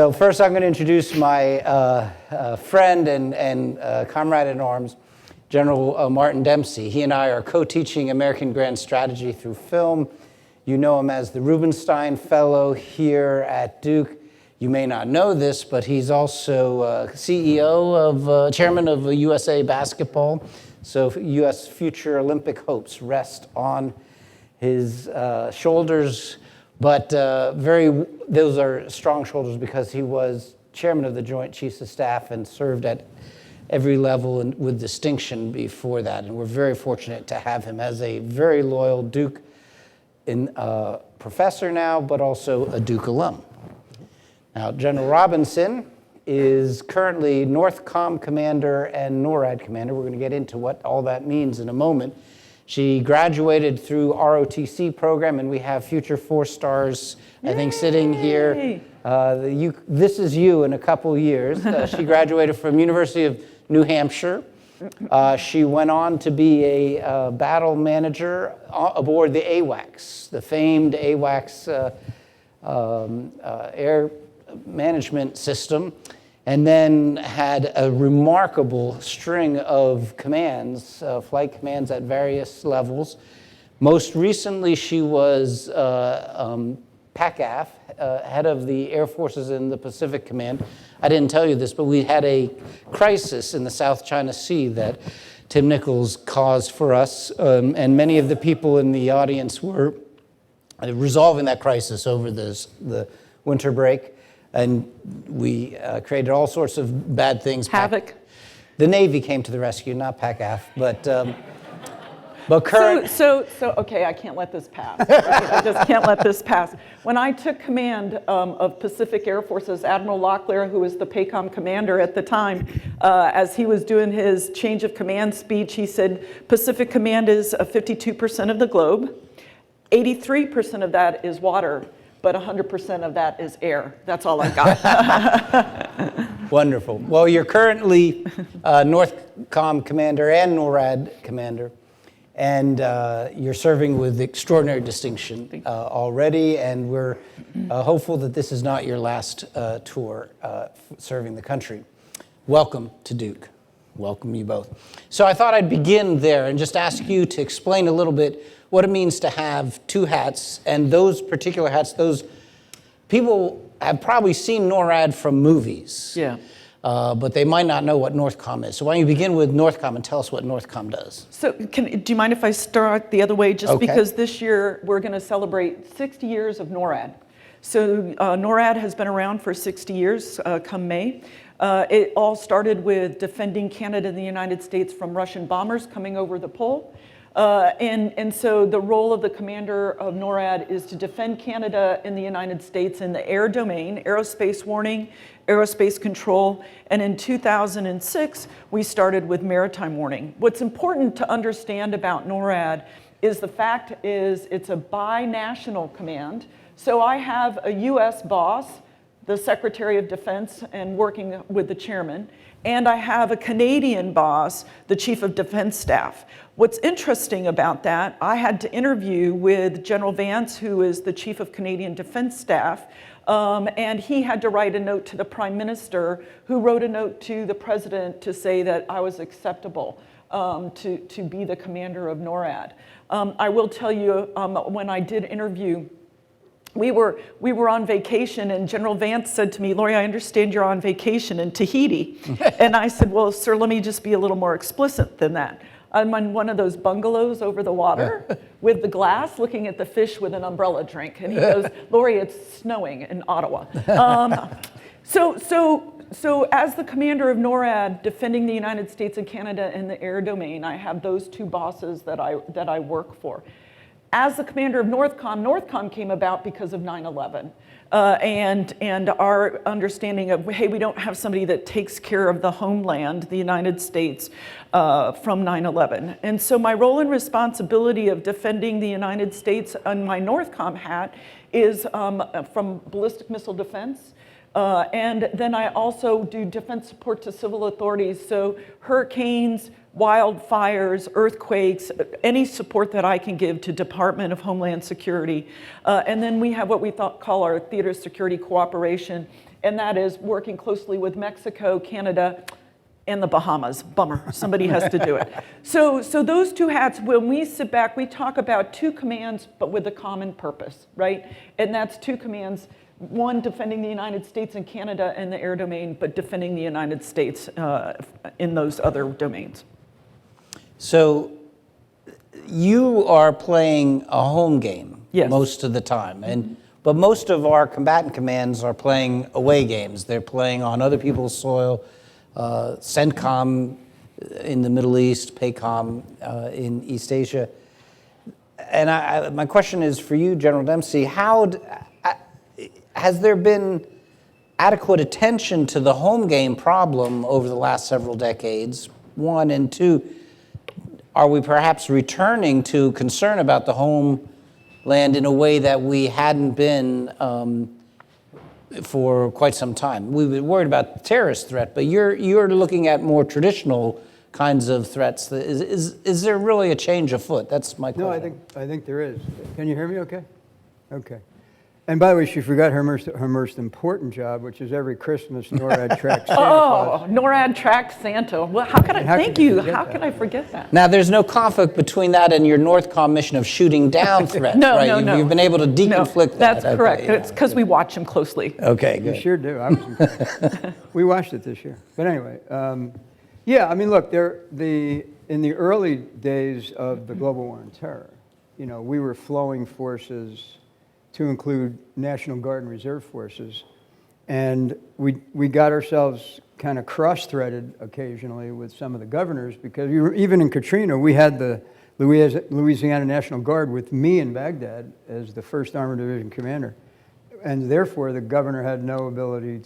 So first I'm going to introduce my friend and comrade in arms, General Martin Dempsey. He and I are co-teaching American Grand Strategy through film. You know him as the Rubenstein Fellow here at Duke. You may not know this, but he's also chairman of USA Basketball. So U.S. future Olympic hopes rest on his shoulders. But those are strong shoulders because he was chairman of the Joint Chiefs of Staff and served at every level and with distinction before that. And we're very fortunate to have him as a very loyal Duke professor now, but also a Duke alum. Now, General Robinson is currently Northcom commander and NORAD commander. We're going to get into what all that means in a moment. She graduated through ROTC program, and we have future 4-stars, I think, sitting here. This is you in a couple years. She graduated from University of New Hampshire. She went on to be a battle manager aboard the AWACS, the famed AWACS air management system, and then had a remarkable string of commands, flight commands at various levels. Most recently, she was PACAF, head of the Air Forces in the Pacific Command. I didn't tell you this, but we had a crisis in the South China Sea that Tim Nichols caused for us, and many of the people in the audience were resolving that crisis over the winter break. And we created all sorts of bad things. Havoc. The Navy came to the rescue, not PACAF, but current. So okay, I can't let this pass. I just can't let this pass. When I took command of Pacific Air Forces, Admiral Locklear, who was the PACOM commander at the time, as he was doing his change of command speech, he said, Pacific Command is 52% of the globe, 83% of that is water, but 100% of that is air. That's all I got. Wonderful. Well, you're currently Northcom commander and NORAD commander, and you're serving with extraordinary distinction already, and we're hopeful that this is not your last tour serving the country. Welcome to Duke. Welcome you both. So I thought I'd begin there and just ask you to explain a little bit what it means to have two hats, and those particular hats, those people have probably seen NORAD from movies, but they might not know what Northcom is. So why don't you begin with Northcom and tell us what Northcom does? So do you mind if I start the other way? Just because this year we're going to celebrate 60 years of NORAD. So NORAD has been around for 60 years come May. It all started with defending Canada and the United States from Russian bombers coming over the pole. And so the role of the commander of NORAD is to defend Canada and the United States in the air domain, aerospace warning, aerospace control, and in 2006, we started with maritime warning. What's important to understand about NORAD is the fact is it's a binational command. So I have a US boss, the Secretary of Defense, and working with the chairman, and I have a Canadian boss, the Chief of Defense Staff. What's interesting about that, I had to interview with General Vance, who is the Chief of Canadian Defense Staff, and he had to write a note to the Prime Minister, who wrote a note to the President to say that I was acceptable to be the commander of NORAD. I will tell you, when I did interview, we were on vacation, and General Vance said to me, Lori, I understand you're on vacation in Tahiti. And I said, well, sir, let me just be a little more explicit than that. I'm on one of those bungalows over the water with the glass, looking at the fish with an umbrella drink. And he goes, Lori, it's snowing in Ottawa. So as the commander of NORAD, defending the United States and Canada in the air domain, I have those two bosses that I work for. As the commander of Northcom, Northcom came about because of 9/11. And our understanding of, hey, we don't have somebody that takes care of the homeland, the United States, from 9/11. And so my role and responsibility of defending the United States on my Northcom hat is from ballistic missile defense. And then I also do defense support to civil authorities, so hurricanes, wildfires, earthquakes, any support that I can give to Department of Homeland Security. And then we have what we call our theater security cooperation, and that is working closely with Mexico, Canada, and the Bahamas. Bummer, somebody has to do it. So those two hats, when we sit back, we talk about two commands, but with a common purpose, right? And that's two commands, one defending the United States and Canada in the air domain, but defending the United States in those other domains. So you are playing a home game most of the time, but most of our combatant commands are playing away games. They're playing on other people's soil. CENTCOM in the Middle East, PACOM in East Asia. And my question is for you, General Dempsey, has there been adequate attention to the home game problem over the last several decades? One, and two, are we perhaps returning to concern about the homeland in a way that we hadn't been for quite some time? We've been worried about the terrorist threat, but you're looking at more traditional kinds of threats. Is there really a change afoot? That's my question. No, I think there is. Can you hear me okay? Okay. And by the way, she forgot her most important job, which is every Christmas NORAD tracks Santa Claus. NORAD tracks Santa. Well, how can I, thank you. How can I forget that? Now, there's no conflict between that and your Northcom mission of shooting down threats, right? No. You've been able to deconflict that. That's correct. It's because we watch them closely. Okay, good. You sure do. We watched it this year. But anyway, yeah, I mean, look, in the early days of the global war on terror, we were flowing forces to include National Guard and Reserve forces. And we got ourselves kind of cross-threaded occasionally with some of the governors, because even in Katrina, we had the Louisiana National Guard with me in Baghdad as the 1st Armored Division commander. And therefore, the governor had no ability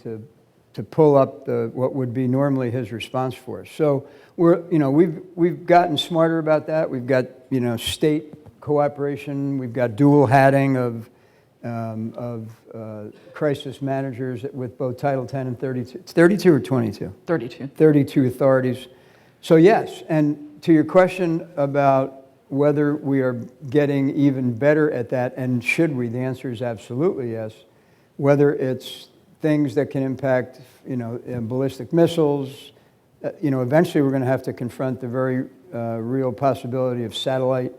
to pull up what would be normally his response force. So we've gotten smarter about that. We've got state cooperation. We've got dual hatting of crisis managers with both Title 10 and 32. It's 32 or 22? 32. 32 authorities. So yes, and to your question about whether we are getting even better at that, and should we, the answer is absolutely yes. Whether it's things that can impact, ballistic missiles, eventually we're going to have to confront the very real possibility of satellite,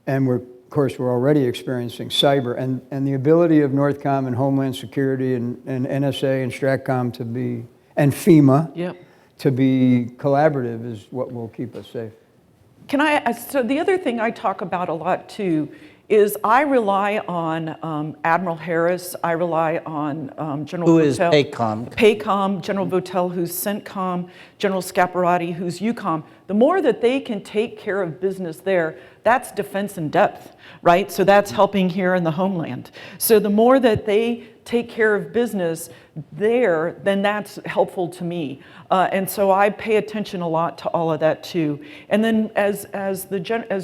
and of course, we're already experiencing cyber, and the ability of Northcom and Homeland Security and NSA and STRATCOM and FEMA to be collaborative is what will keep us safe. So the other thing I talk about a lot too is I rely on Admiral Harris, I rely on General Who Votel. is PACOM? PACOM, General Votel, who's CENTCOM, General Scaparrotti, who's EUCOM. The more that they can take care of business there, that's defense in depth, right? So that's helping here in the homeland. So the more that they take care of business there, then that's helpful to me. And so I pay attention a lot to all of that too. And then as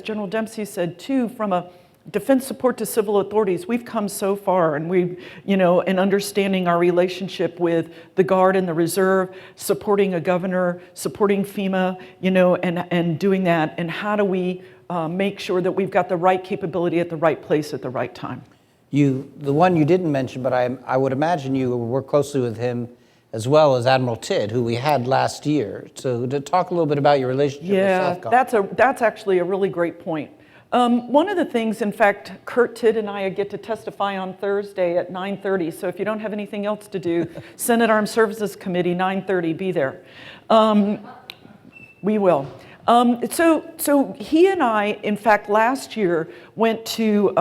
General Dempsey said too, from a defense support to civil authorities, we've come so far, and in understanding our relationship with the Guard and the Reserve, supporting a governor, supporting FEMA, and doing that, and how do we make sure that we've got the right capability at the right place at the right time. The one you didn't mention, but I would imagine you work closely with him as well as Admiral Tidd, who we had last year. So to talk a little bit about your relationship with Southcom. That's actually a really great point. One of the things, in fact, Kurt Tidd and I get to testify on Thursday at 9:30, so if you don't have anything else to do, Senate Armed Services Committee, 9:30, be there. We will. So he and I, in fact, last year went to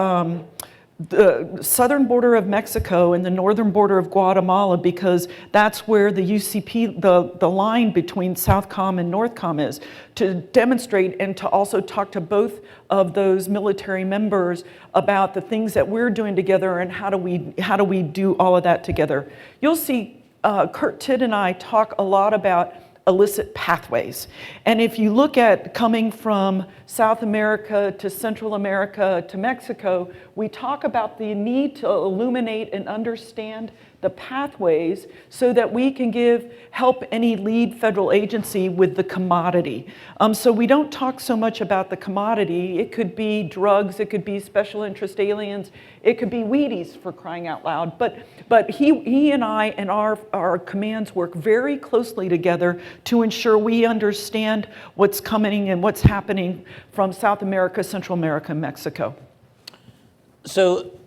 the southern border of Mexico and the northern border of Guatemala, because that's where the UCP, the line between Southcom and Northcom is, to demonstrate and to also talk to both of those military members about the things that we're doing together and how do we do all of that together. You'll see Kurt Tidd and I talk a lot about illicit pathways. And if you look at coming from South America to Central America to Mexico, we talk about the need to illuminate and understand the pathways so that we can help any lead federal agency with the commodity. So we don't talk so much about the commodity. It could be drugs, it could be special interest aliens, it could be Wheaties, for crying out loud. But he and I and our commands work very closely together to ensure we understand what's coming and what's happening from South America, Central America, and Mexico. So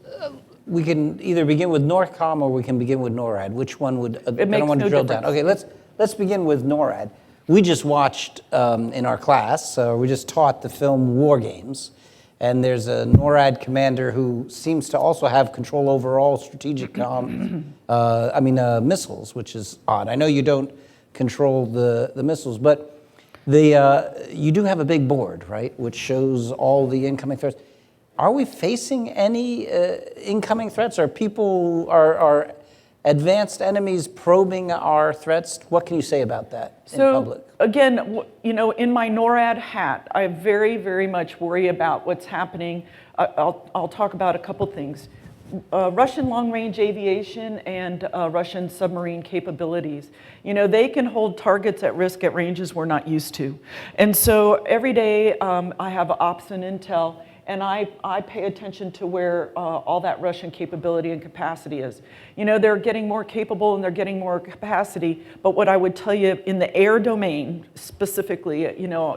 we can either begin with Northcom or we can begin with NORAD. Which one would, I don't want to drill down. Okay, let's begin with NORAD. We just watched in our class, we just taught the film War Games, and there's a NORAD commander who seems to also have control over all strategic missiles, which is odd. I know you don't control the missiles, but you do have a big board, right, which shows all the incoming threats. Are we facing any incoming threats? Are are advanced enemies probing our threats? What can you say about that in public? Again, in my NORAD hat, I very, very much worry about what's happening. I'll talk about a couple things. Russian long-range aviation and Russian submarine capabilities. They can hold targets at risk at ranges we're not used to. And so every day I have ops and intel, and I pay attention to where all that Russian capability and capacity is. They're getting more capable and they're getting more capacity, but what I would tell you in the air domain specifically,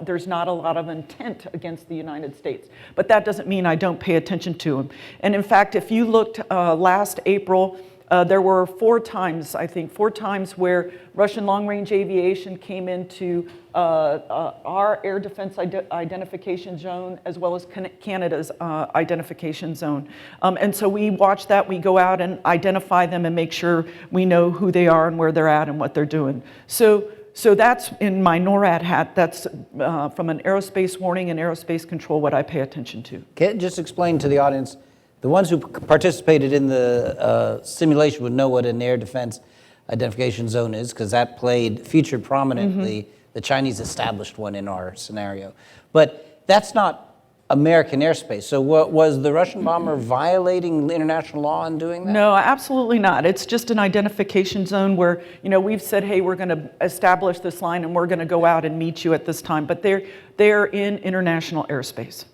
there's not a lot of intent against the United States. But that doesn't mean I don't pay attention to them. And in fact, if you looked last April, there were four times where Russian long-range aviation came into our air defense identification zone as well as Canada's identification zone. And so we watch that, we go out and identify them and make sure we know who they are and where they're at and what they're doing. So that's in my NORAD hat, that's from an aerospace warning and aerospace control what I pay attention to. Okay, just explain to the audience. The ones who participated in the simulation would know what an air defense identification zone is, because that featured prominently. Mm-hmm. The Chinese established one in our scenario. But that's not American airspace. So was the Russian bomber violating international law in doing that? No, absolutely not. It's just an identification zone where, we've said, hey, we're going to establish this line and we're going to go out and meet you at this time. But they're in international airspace.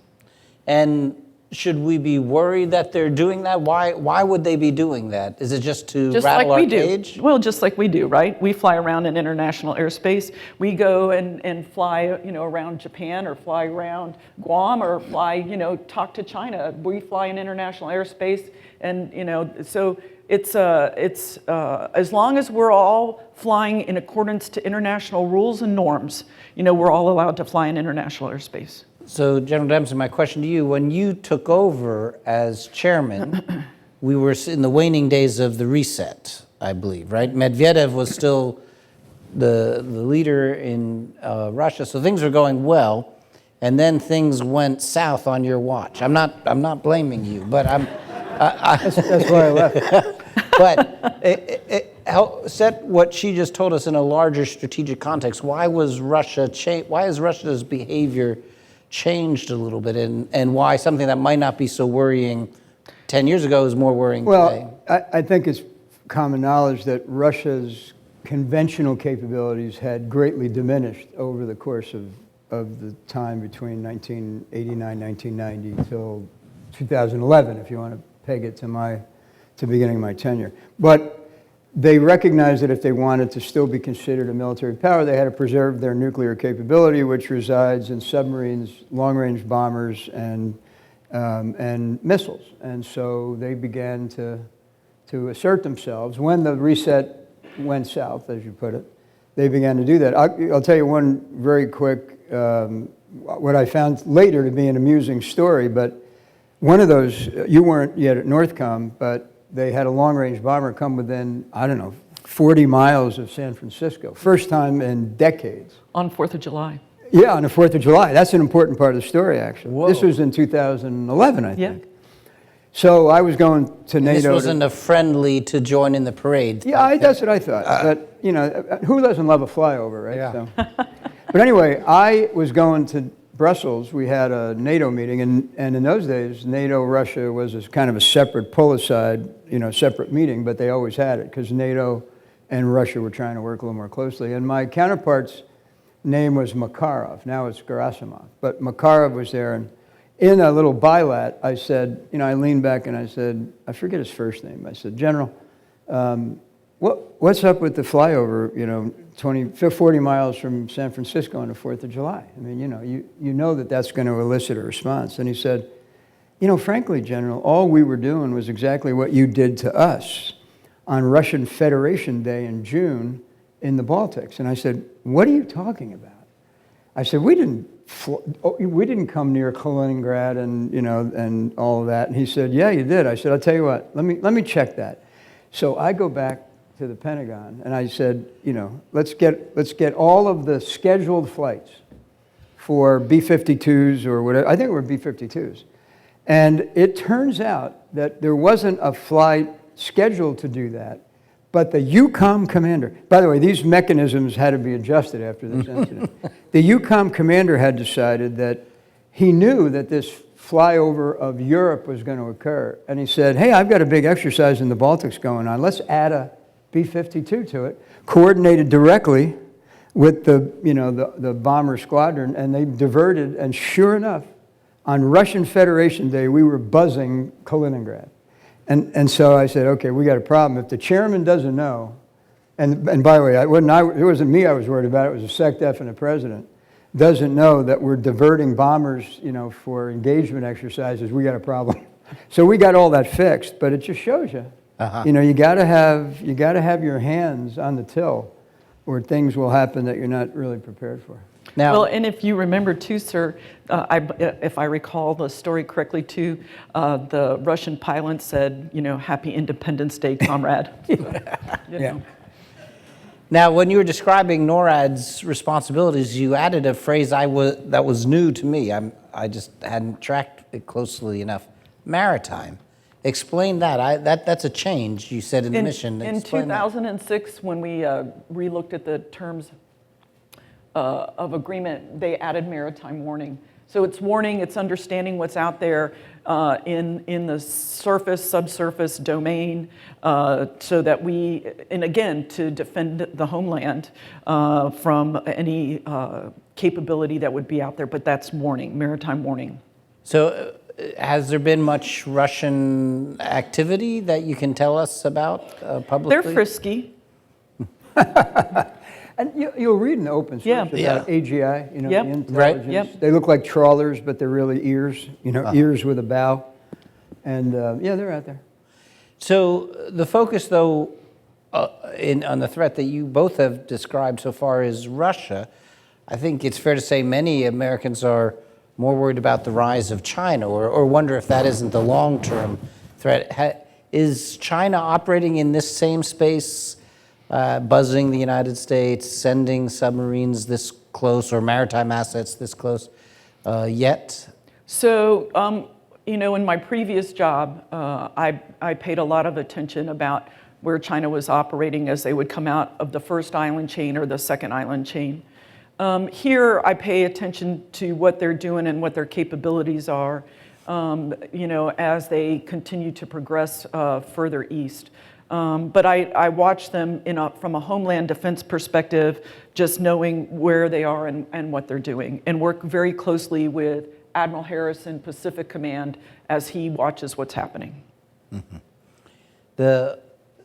And should we be worried that they're doing that? Why would they be doing that? Is it just to rattle our cage? Well, just like we do, right? We fly around in international airspace. We go and fly, around Japan or fly around Guam or fly, talk to China. We fly in international airspace, and so it's as long as we're all flying in accordance to international rules and norms, we're all allowed to fly in international airspace. So, General Dempsey, my question to you, when you took over as chairman, we were in the waning days of the reset, I believe, right? Medvedev was still the leader in Russia, so things were going well, and then things went south on your watch. I'm not blaming you, but That's why I left. But set what she just told us in a larger strategic context. Why has Russia's behavior changed a little bit, and why something that might not be so worrying 10 years ago is more worrying today? Well, I think it's common knowledge that Russia's conventional capabilities had greatly diminished over the course of the time between 1989, 1990 till 2011, if you want to peg it to beginning of my tenure. But they recognized that if they wanted to still be considered a military power, they had to preserve their nuclear capability, which resides in submarines, long-range bombers, and missiles. And so they began to assert themselves. When the reset went south, as you put it, they began to do that. I'll tell you one very quick, what I found later to be an amusing story, but one of those, you weren't yet at Northcom, but they had a long-range bomber come within, 40 miles of San Francisco. First time in decades. On 4th of July. Yeah, on the 4th of July. That's an important part of the story, actually. Whoa. This was in 2011, I think. Yeah. So I was going to NATO. This wasn't a friendly to join in the parade. Yeah, that's what I thought. But, who doesn't love a flyover, right? Yeah. So. But anyway, I was going Brussels, we had a NATO meeting, and in those days, NATO-Russia was kind of a separate pull-aside, separate meeting, but they always had it because NATO and Russia were trying to work a little more closely. And my counterpart's name was Makarov. Now it's Gerasimov. But Makarov was there, and in a little bilat, I said, I leaned back and I said, I forget his first name. I said, General, what's up with the flyover, 40 miles from San Francisco on the 4th of July? I mean, you know that that's going to elicit a response. And he said, frankly, General, all we were doing was exactly what you did to us on Russian Federation Day in June in the Baltics. And I said, what are you talking about? I said, we didn't come near Kaliningrad and all of that. And he said, yeah, you did. I said, I'll tell you what, let me check that. So I go back to the Pentagon and I said, let's get all of the scheduled flights for B-52s or whatever. I think it were B-52s. And it turns out that there wasn't a flight scheduled to do that, but the EUCOM commander, by the way, these mechanisms had to be adjusted after this incident. The EUCOM commander had decided that he knew that this flyover of Europe was going to occur. And he said, hey, I've got a big exercise in the Baltics going on. Let's add a B-52 to it, coordinated directly with the bomber squadron, and they diverted, and sure enough, on Russian Federation Day, we were buzzing Kaliningrad. And so I said, okay, we got a problem. If the chairman doesn't know, and by the way, it wasn't me I was worried about, it was the SecDef and the president, doesn't know that we're diverting bombers, for engagement exercises, we got a problem. So we got all that fixed, but it just shows you, you got to have your hands on the till, or things will happen that you're not really prepared for. Now, well, and if you remember too, sir, if I recall the story correctly too, the Russian pilot said, "Happy Independence Day, comrade." Yeah. Now, when you were describing NORAD's responsibilities, you added a phrase that was new to me. I just hadn't tracked it closely enough. Maritime. Explain that. That's a change you said in the mission. In 2006, when we relooked at the terms of agreement, they added maritime warning. So it's warning, it's understanding what's out there in the surface, subsurface domain, so that and again, to defend the homeland from any capability that would be out there, but that's warning, maritime warning. So has there been much Russian activity that you can tell us about publicly? They're frisky. And you'll read in the open source about AGI, the intelligence. Right. Yep. They look like trawlers, but they're really ears, ears with a bow. And they're out there. So the focus, though, on the threat that you both have described so far is Russia. I think it's fair to say many Americans are more worried about the rise of China, or wonder if that isn't the long-term threat. Is China operating in this same space, buzzing the United States, sending submarines this close, or maritime assets this close yet? So, in my previous job, I paid a lot of attention about where China was operating as they would come out of the first island chain or the second island chain. Here, I pay attention to what they're doing and what their capabilities are, as they continue to progress further east. But I watch them from a homeland defense perspective, just knowing where they are and what they're doing, and work very closely with Admiral Harrison, Pacific Command, as he watches what's happening. Mm-hmm.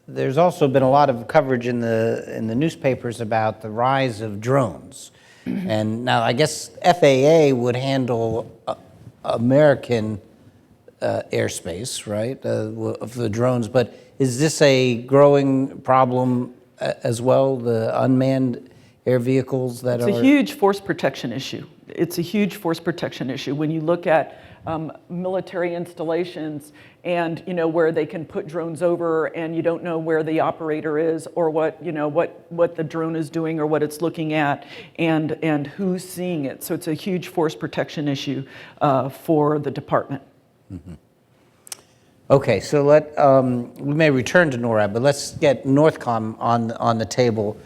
There's also been a lot of coverage in the newspapers about the rise of drones. Mm-hmm. And now I guess FAA would handle American airspace, right, of the drones, but is this a growing problem as well, the unmanned air vehicles that are? It's a huge force protection issue. It's a huge force protection issue. When you look at military installations and, where they can put drones over and you don't know where the operator is or what the drone is doing or what it's looking at and who's seeing it. So it's a huge force protection issue for the department. Mm-hmm. Okay, so we may return to NORAD, but let's get Northcom on the table.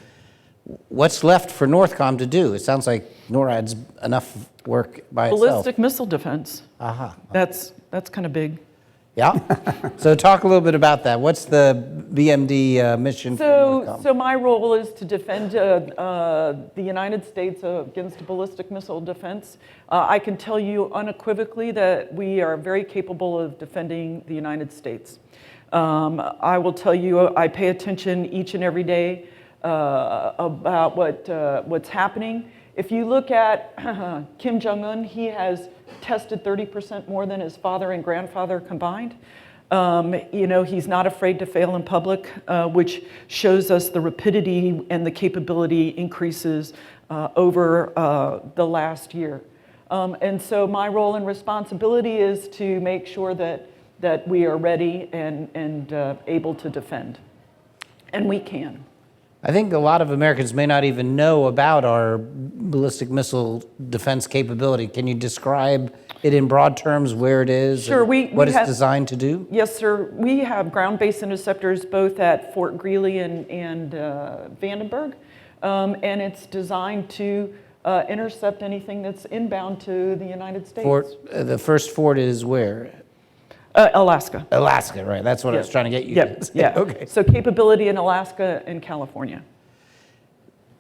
what's left for Northcom to do? It sounds like NORAD's enough work by itself. Ballistic missile defense. Aha. That's kind of big. Yeah. So talk a little bit about that. What's the BMD mission for Northcom? So my role is to defend the United States against ballistic missile defense. I can tell you unequivocally that we are very capable of defending the United States. I will tell you, I pay attention each and every day about what's happening. If you look at Kim Jong-un, he has tested 30% more than his father and grandfather combined. He's not afraid to fail in public, which shows us the rapidity and the capability increases over the last year. And so my role and responsibility is to make sure that we are ready and able to defend. And we can. I think a lot of Americans may not even know about our ballistic missile defense capability. Can you describe it in broad terms, where it is, sure, what it's designed to do? Yes, sir. We have ground-based interceptors both at Fort Greely and Vandenberg, and it's designed to intercept anything that's inbound to the United States. The first fort is where? Alaska. Alaska, right. That's what I was trying to get you to say. Yeah. Okay. So capability in Alaska and California.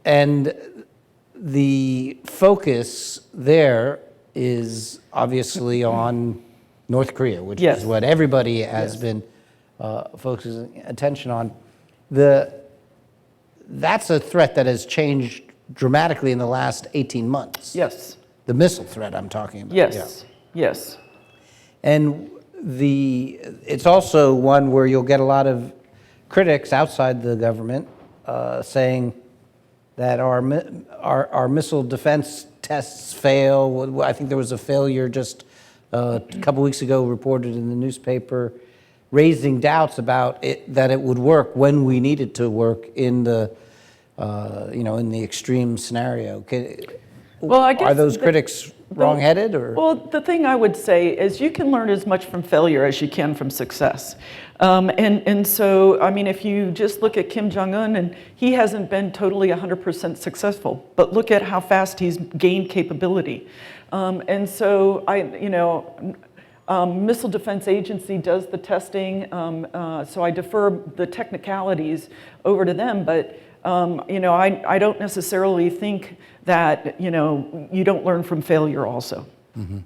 And the focus there is obviously on North Korea, which Yes. is what everybody has been focusing attention on. That's a threat that has changed dramatically in the last 18 months. Yes. The missile threat I'm talking about. Yes. Yes. And it's also one where you'll get a lot of critics outside the government saying that our missile defense tests fail. I think there was a failure just a couple weeks ago reported in the newspaper, raising doubts about that it would work when we need it to work in the extreme scenario. Well, I guess are those critics wrong-headed, or? Well, the thing I would say is you can learn as much from failure as you can from success. And so, I mean, if you just look at Kim Jong-un, and he hasn't been totally 100% successful, but look at how fast he's gained capability. And so, Missile Defense Agency does the testing, so I defer the technicalities over to them, but I don't necessarily think that, you don't learn from failure also. Mm-hmm.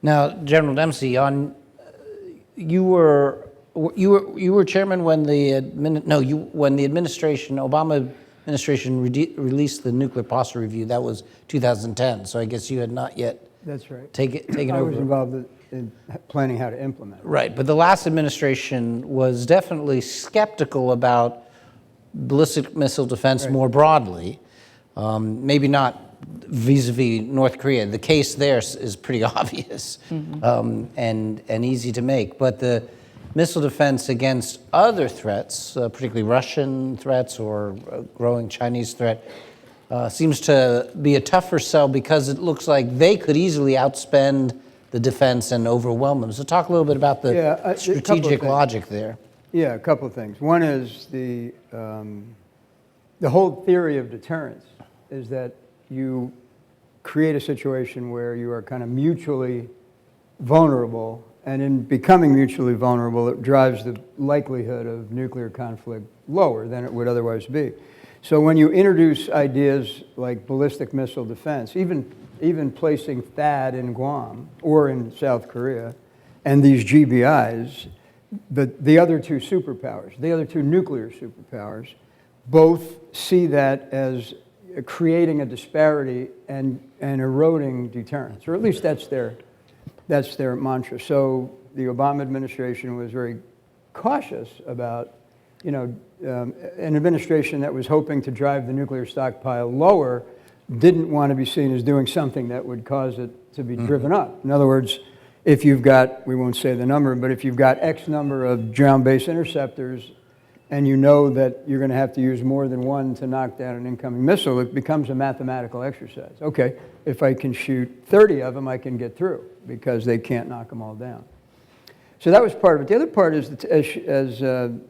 Now, General Dempsey, you were chairman when the Obama administration released the nuclear posture review. That was 2010. So I guess you had not yet. That's right. Taken over. I was involved in planning how to implement it. Right, but the last administration was definitely skeptical about ballistic missile defense more broadly. Maybe not vis-a-vis North Korea. The case there is pretty obvious and easy to make. But the missile defense against other threats, particularly Russian threats or a growing Chinese threat, seems to be a tougher sell because it looks like they could easily outspend the defense and overwhelm them. So talk a little bit about the strategic logic there. Yeah, a couple of things. One is the whole theory of deterrence is that you create a situation where you are kind of mutually vulnerable, and in becoming mutually vulnerable, it drives the likelihood of nuclear conflict lower than it would otherwise be. So when you introduce ideas like ballistic missile defense, even placing THAAD in Guam or in South Korea, and these GBIs, the other two superpowers, the other two nuclear superpowers, both see that as creating a disparity and eroding deterrence, or at least that's their mantra. So the Obama administration was very cautious about, an administration that was hoping to drive the nuclear stockpile lower didn't want to be seen as doing something that would cause it to be driven up. In other words, if you've got, we won't say the number, but if you've got X number of ground-based interceptors and you know that you're going to have to use more than one to knock down an incoming missile, it becomes a mathematical exercise. Okay, if I can shoot 30 of them, I can get through because they can't knock them all down. So that was part of it. The other part is, as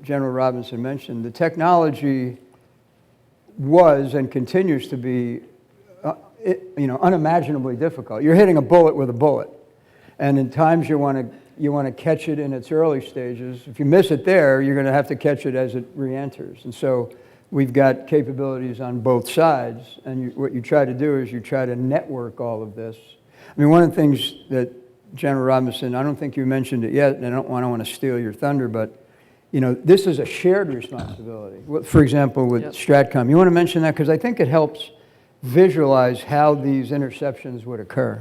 General Robinson mentioned, the technology was and continues to be, unimaginably difficult. You're hitting a bullet with a bullet, and in times you want to catch it in its early stages. If you miss it there, you're going to have to catch it as it re-enters. And so we've got capabilities on both sides, and what you try to do is you try to network all of this. I mean, one of the things that General Robinson, I don't think you mentioned it yet, and I don't want to steal your thunder, but this is a shared responsibility. For example, with STRATCOM, you want to mention that because I think it helps visualize how these interceptions would occur.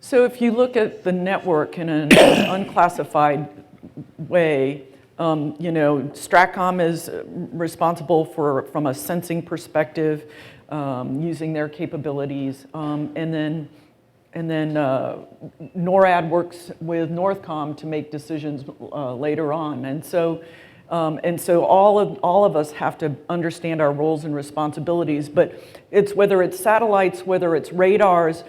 So if you look at the network in an unclassified way, STRATCOM is responsible from a sensing perspective, using their capabilities, and then NORAD works with Northcom to make decisions later on, and so all of us have to understand our roles and responsibilities. But it's whether it's satellites, whether it's radars,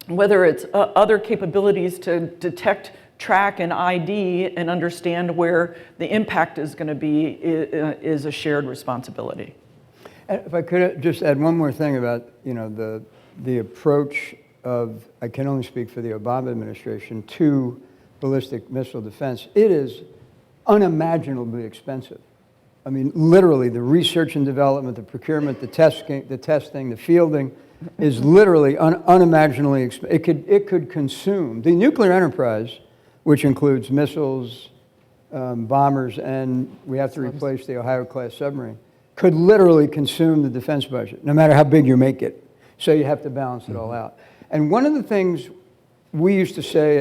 whether it's other capabilities to detect, track, and ID, and understand where the impact is going to be is a shared responsibility. And if I could just add one more thing about the approach of, I can only speak for the Obama administration, to ballistic missile defense. It is unimaginably expensive. I mean, literally, the research and development, the procurement, the testing, the fielding is literally unimaginably expensive. It could consume the nuclear enterprise, which includes missiles, bombers, and we have to replace the Ohio-class submarine, could literally consume the defense budget, no matter how big you make it. So you have to balance it all out. And one of the things we used to say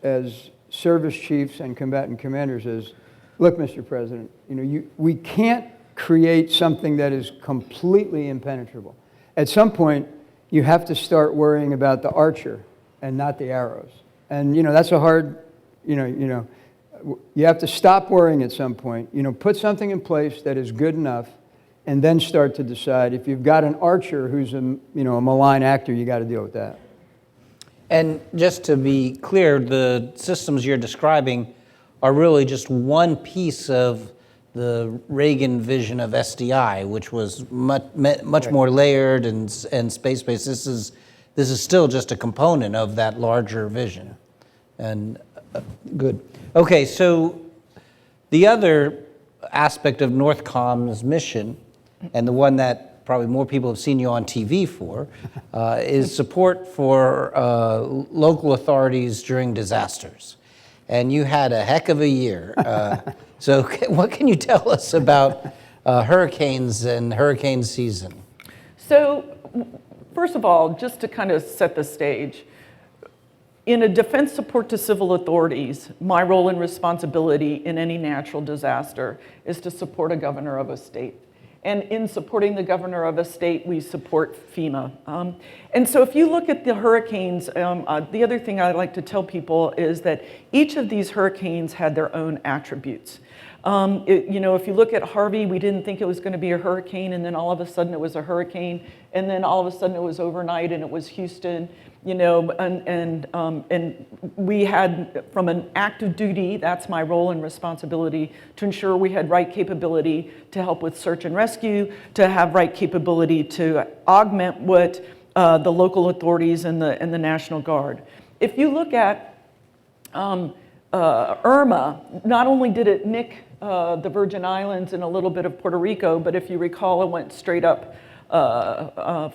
as service chiefs and combatant commanders is, look, Mr. President, we can't create something that is completely impenetrable. At some point, you have to start worrying about the archer and not the arrows. And that's a hard, you have to stop worrying at some point. Put something in place that is good enough, and then start to decide if you've got an archer who's a malign actor, you got to deal with that. And just to be clear, the systems you're describing are really just one piece of the Reagan vision of SDI, which was much more layered and space-based. This is still just a component of that larger vision. And good. Okay, so the other aspect of Northcom's mission, and the one that probably more people have seen you on TV for, is support for local authorities during disasters. And you had a heck of a year. So what can you tell us about hurricanes and hurricane season? So first of all, just to kind of set the stage, in a defense support to civil authorities, my role and responsibility in any natural disaster is to support a governor of a state. And in supporting the governor of a state, we support FEMA. And so if you look at the hurricanes, the other thing I like to tell people is that each of these hurricanes had their own attributes. If you look at Harvey, we didn't think it was going to be a hurricane, and then all of a sudden it was a hurricane, and then all of a sudden it was overnight and it was Houston, and we had, from an active duty, that's my role and responsibility, to ensure we had right capability to help with search and rescue, to have right capability to augment what the local authorities and the National Guard. If you look at Irma, not only did it nick the Virgin Islands and a little bit of Puerto Rico, but if you recall, it went straight up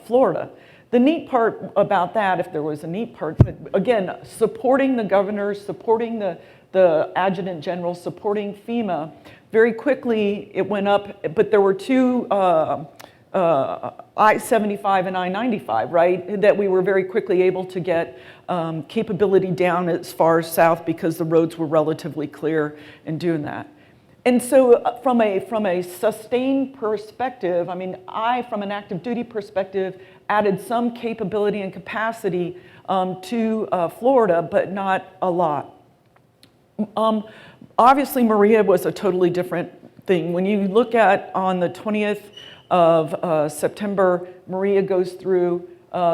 Florida. The neat part about that, if there was a neat part, again, supporting the governors, supporting the adjutant general, supporting FEMA, very quickly it went up, but there were two I-75 and I-95, right, that we were very quickly able to get capability down as far as south because the roads were relatively clear in doing that. And so from a sustained perspective, I mean, from an active duty perspective, added some capability and capacity to Florida, but not a lot. Obviously, Maria was a totally different thing. When you look at on the 20th of September, Maria goes through.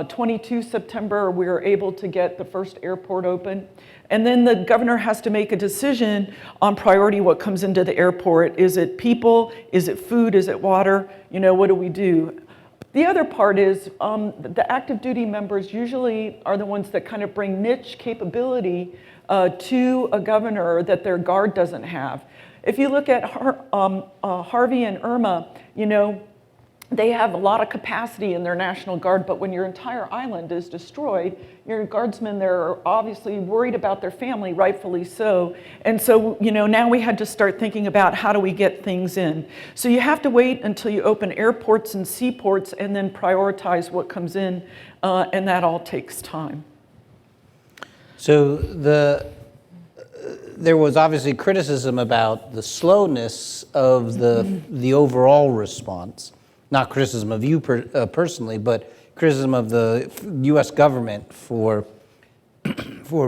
22 September, we were able to get the first airport open. And then the governor has to make a decision on priority, what comes into the airport. Is it people? Is it food? Is it water? What do we do? The other part is the active duty members usually are the ones that kind of bring niche capability to a governor that their guard doesn't have. If you look at Harvey and Irma, they have a lot of capacity in their National Guard, but when your entire island is destroyed, your guardsmen, they're obviously worried about their family, rightfully so. And so, now we had to start thinking about how do we get things in. So you have to wait until you open airports and seaports and then prioritize what comes in, and that all takes time. So there was obviously criticism about the slowness of the overall response. Not criticism of you personally, but criticism of the U.S. government for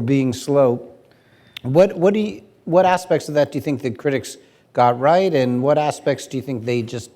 being slow. What aspects of that do you think the critics got right, and what aspects do you think they just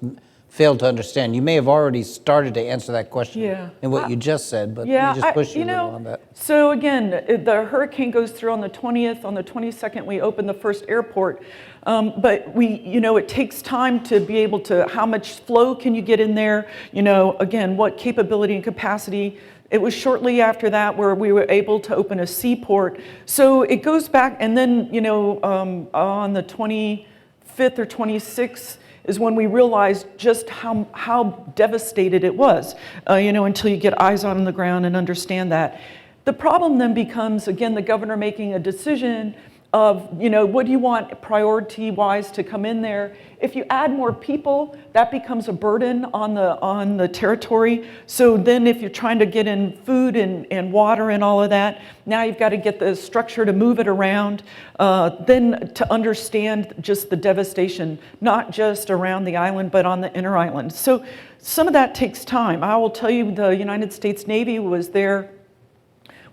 failed to understand? You may have already started to answer that question in what you just said, but let me just push you a little on that. So again, the hurricane goes through on the 20th. On the 22nd, we open the first airport. But it takes time to be able to, how much flow can you get in there? Again, what capability and capacity. It was shortly after that where we were able to open a seaport. So it goes back, and then, on the 25th or 26th, is when we realized just how devastated it was, until you get eyes on the ground and understand that. The problem then becomes, again, the governor making a decision of, what do you want priority-wise to come in there? If you add more people, that becomes a burden on the territory. So then if you're trying to get in food and water and all of that, now you've got to get the structure to move it around. Then to understand just the devastation, not just around the island, but on the inner island. So some of that takes time. I will tell you, the United States Navy was there.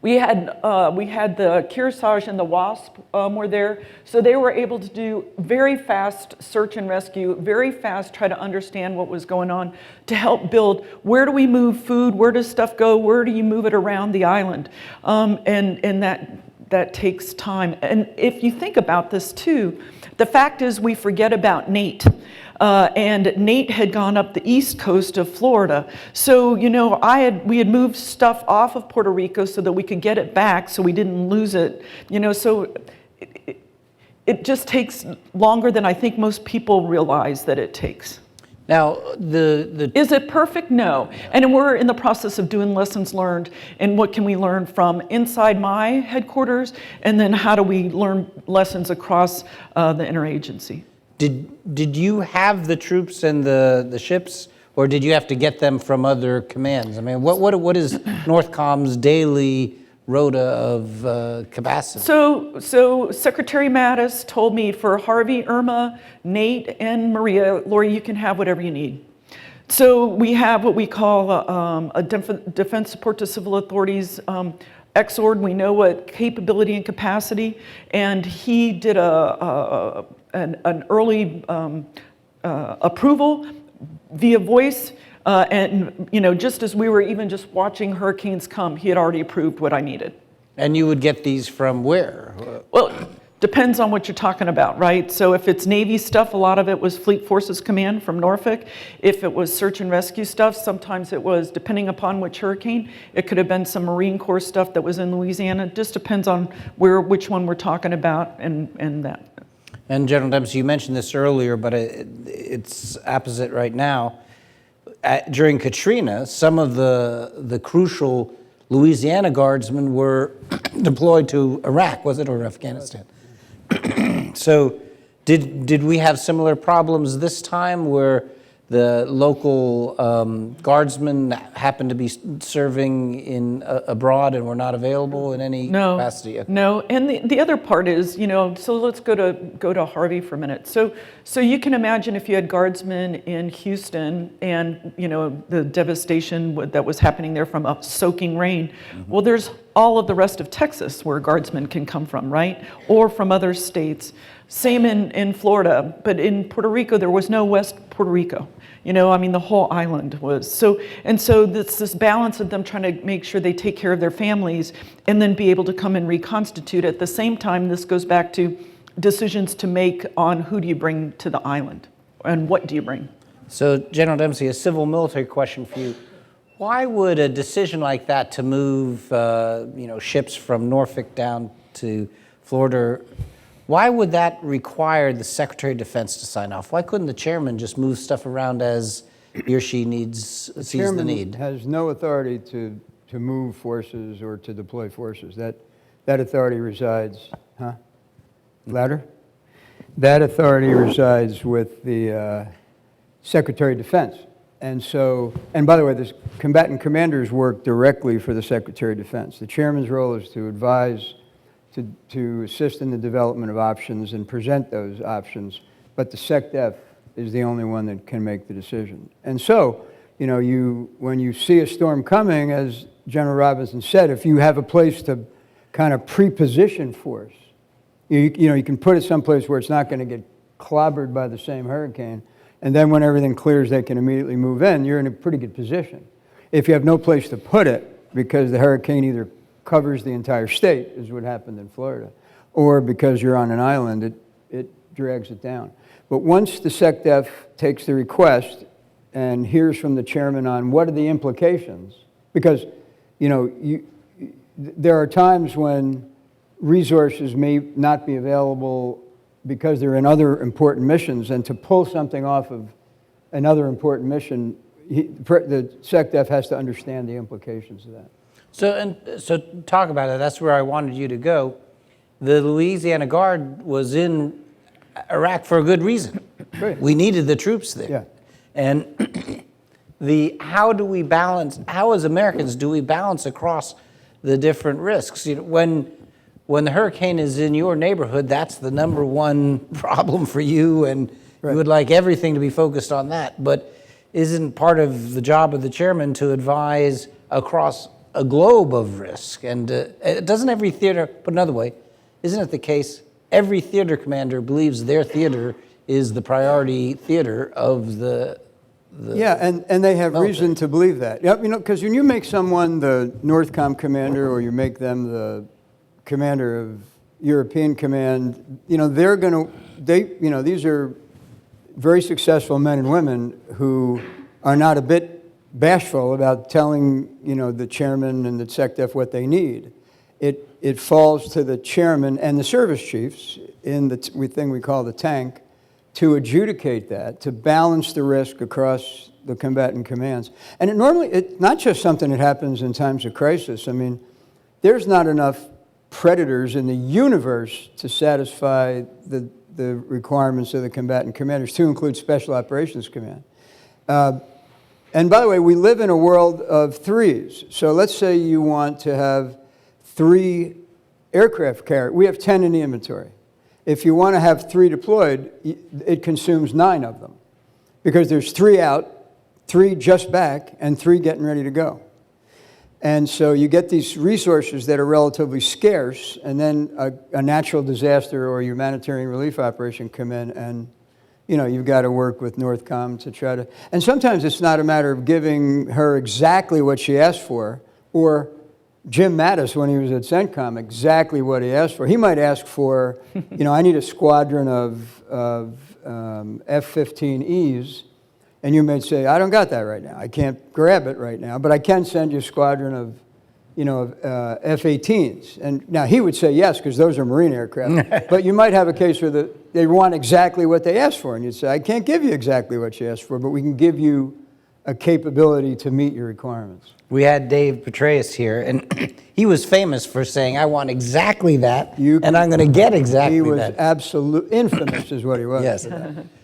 We had the Kearsarge and the Wasp were there, so they were able to do very fast search and rescue, very fast try to understand what was going on to help build, where do we move food, where does stuff go, where do you move it around the island, and that takes time. And if you think about this too, the fact is we forget about Nate. And Nate had gone up the east coast of Florida. So, we had moved stuff off of Puerto Rico so that we could get it back so we didn't lose it. So it just takes longer than I think most people realize that it takes. Now, Is it perfect? No. And we're in the process of doing lessons learned and what can we learn from inside my headquarters, and then how do we learn lessons across the interagency. Did you have the troops and the ships, or did you have to get them from other commands? I mean, what is Northcom's daily rota of capacity? So Secretary Mattis told me for Harvey, Irma, Nate, and Maria, Lori, you can have whatever you need. So we have what we call a Defense Support to Civil Authorities XORD. We know what capability and capacity, and he did an early approval via voice, and just as we were even just watching hurricanes come, he had already approved what I needed. And you would get these from where? Well, depends on what you're talking about, right? So if it's Navy stuff, a lot of it was Fleet Forces Command from Norfolk. If it was search and rescue stuff, sometimes it was, depending upon which hurricane, it could have been some Marine Corps stuff that was in Louisiana. It just depends on which one we're talking about and that. And General Dempsey, you mentioned this earlier, but it's opposite right now. During Katrina, some of the crucial Louisiana Guardsmen were deployed to Iraq, was it, or Afghanistan? So did we have similar problems this time where the local guardsmen happened to be serving abroad and were not available in any capacity? No, and the other part is, so let's go to Harvey for a minute. So you can imagine if you had guardsmen in Houston and, the devastation that was happening there from a soaking rain. Mm-hmm. Well, there's all of the rest of Texas where guardsmen can come from, right? Or from other states. Same in Florida, but in Puerto Rico, there was no West Puerto Rico. You know, I mean, the whole island was. So this balance of them trying to make sure they take care of their families and then be able to come and reconstitute. At the same time, this goes back to decisions to make on who do you bring to the island and what do you bring. So, General Dempsey, a civil military question for you. Why would a decision like that to move ships from Norfolk down to Florida, why would that require the Secretary of Defense to sign off? Why couldn't the chairman just move stuff around as he or she sees the need? The chairman has no authority to move forces or to deploy forces. That authority resides, Louder? That authority resides with the Secretary of Defense. And so, and by the way, the combatant commanders work directly for the Secretary of Defense. The chairman's role is to advise, to assist in the development of options and present those options, but the SecDef is the only one that can make the decision. And so, when you see a storm coming, as General Robinson said, if you have a place to kind of pre-position force, you can put it someplace where it's not going to get clobbered by the same hurricane, and then when everything clears, they can immediately move in. You're in a pretty good position. If you have no place to put it, because the hurricane either covers the entire state, is what happened in Florida, or because you're on an island, it drags it down. But once the SecDef takes the request and hears from the chairman on what are the implications, because there are times when resources may not be available because they're in other important missions, and to pull something off of another important mission, the SecDef has to understand the implications of that. So talk about it. That's where I wanted you to go. The Louisiana Guard was in Iraq for a good reason. Right. We needed the troops there. Yeah. And how do we balance, how as Americans do we balance across the different risks? When the hurricane is in your neighborhood, that's the number one problem for you, and right. You would like everything to be focused on that. But isn't part of the job of the chairman to advise across a globe of risk? And doesn't every theater, put another way, isn't it the case every theater commander believes their theater is the priority theater of the yeah, and they have reason to believe that. Yep, because when you make someone the Northcom commander, or you make them the commander of European Command, they're going to, these are very successful men and women who are not a bit bashful about telling, the chairman and the SecDef what they need. It falls to the chairman and the service chiefs in the thing we call the tank to adjudicate that, to balance the risk across the combatant commands. And it's not just something that happens in times of crisis. I mean, there's not enough predators in the universe to satisfy the requirements of the combatant commanders, to include Special Operations Command. And by the way, we live in a world of threes. So let's say you want to have 3 aircraft carriers. We have 10 in the inventory. If you want to have 3 deployed, it consumes 9 of them, because there's 3 out, 3 just back, and 3 getting ready to go. And so you get these resources that are relatively scarce, and then a natural disaster or humanitarian relief operation come in, and you've got to work with Northcom to try to, and sometimes it's not a matter of giving her exactly what she asked for, or Jim Mattis, when he was at CENTCOM, exactly what he asked for. He might ask for, I need a squadron of F-15Es, and you may say, I don't got that right now. I can't grab it right now, but I can send you a squadron of, F-18s. And now he would say yes, because those are Marine aircraft. But you might have a case where they want exactly what they asked for, and you'd say, I can't give you exactly what you asked for, but we can give you a capability to meet your requirements. We had Dave Petraeus here, and he was famous for saying, I want exactly that, and I'm going to get exactly that. He was absolute infamous is what he was. Yes.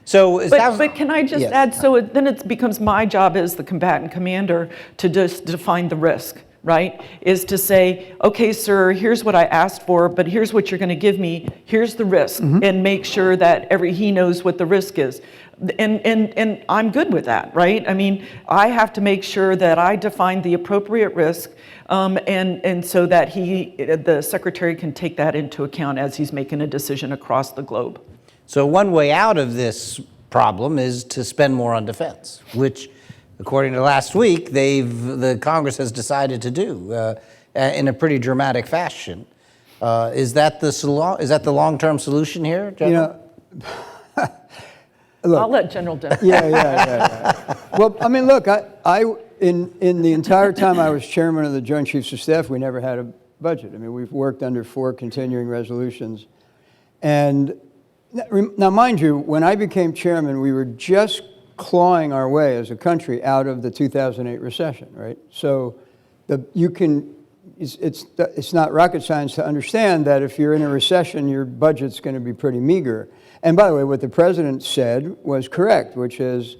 So, but can I just add, so then it becomes my job as the combatant commander to just define the risk. right? Is to say, okay, sir, here's what I asked for, but here's what you're going to give me. Here's the risk, and make sure that he knows what the risk is. And I'm good with that, right? I mean, I have to make sure that I define the appropriate risk, and so that the secretary can take that into account as he's making a decision across the globe. So one way out of this problem is to spend more on defense, which, according to last week, the Congress has decided to do in a pretty dramatic fashion. Is that the long-term solution here, General? Look, I'll let General Dempsey. Yeah. Well, I mean, look, in the entire time I was chairman of the Joint Chiefs of Staff, we never had a budget. I mean, we've worked under 4 continuing resolutions. And now, mind you, when I became chairman, we were just clawing our way as a country out of the 2008 recession, right? So it's not rocket science to understand that if you're in a recession, your budget's going to be pretty meager. And by the way, what the president said was correct, which is,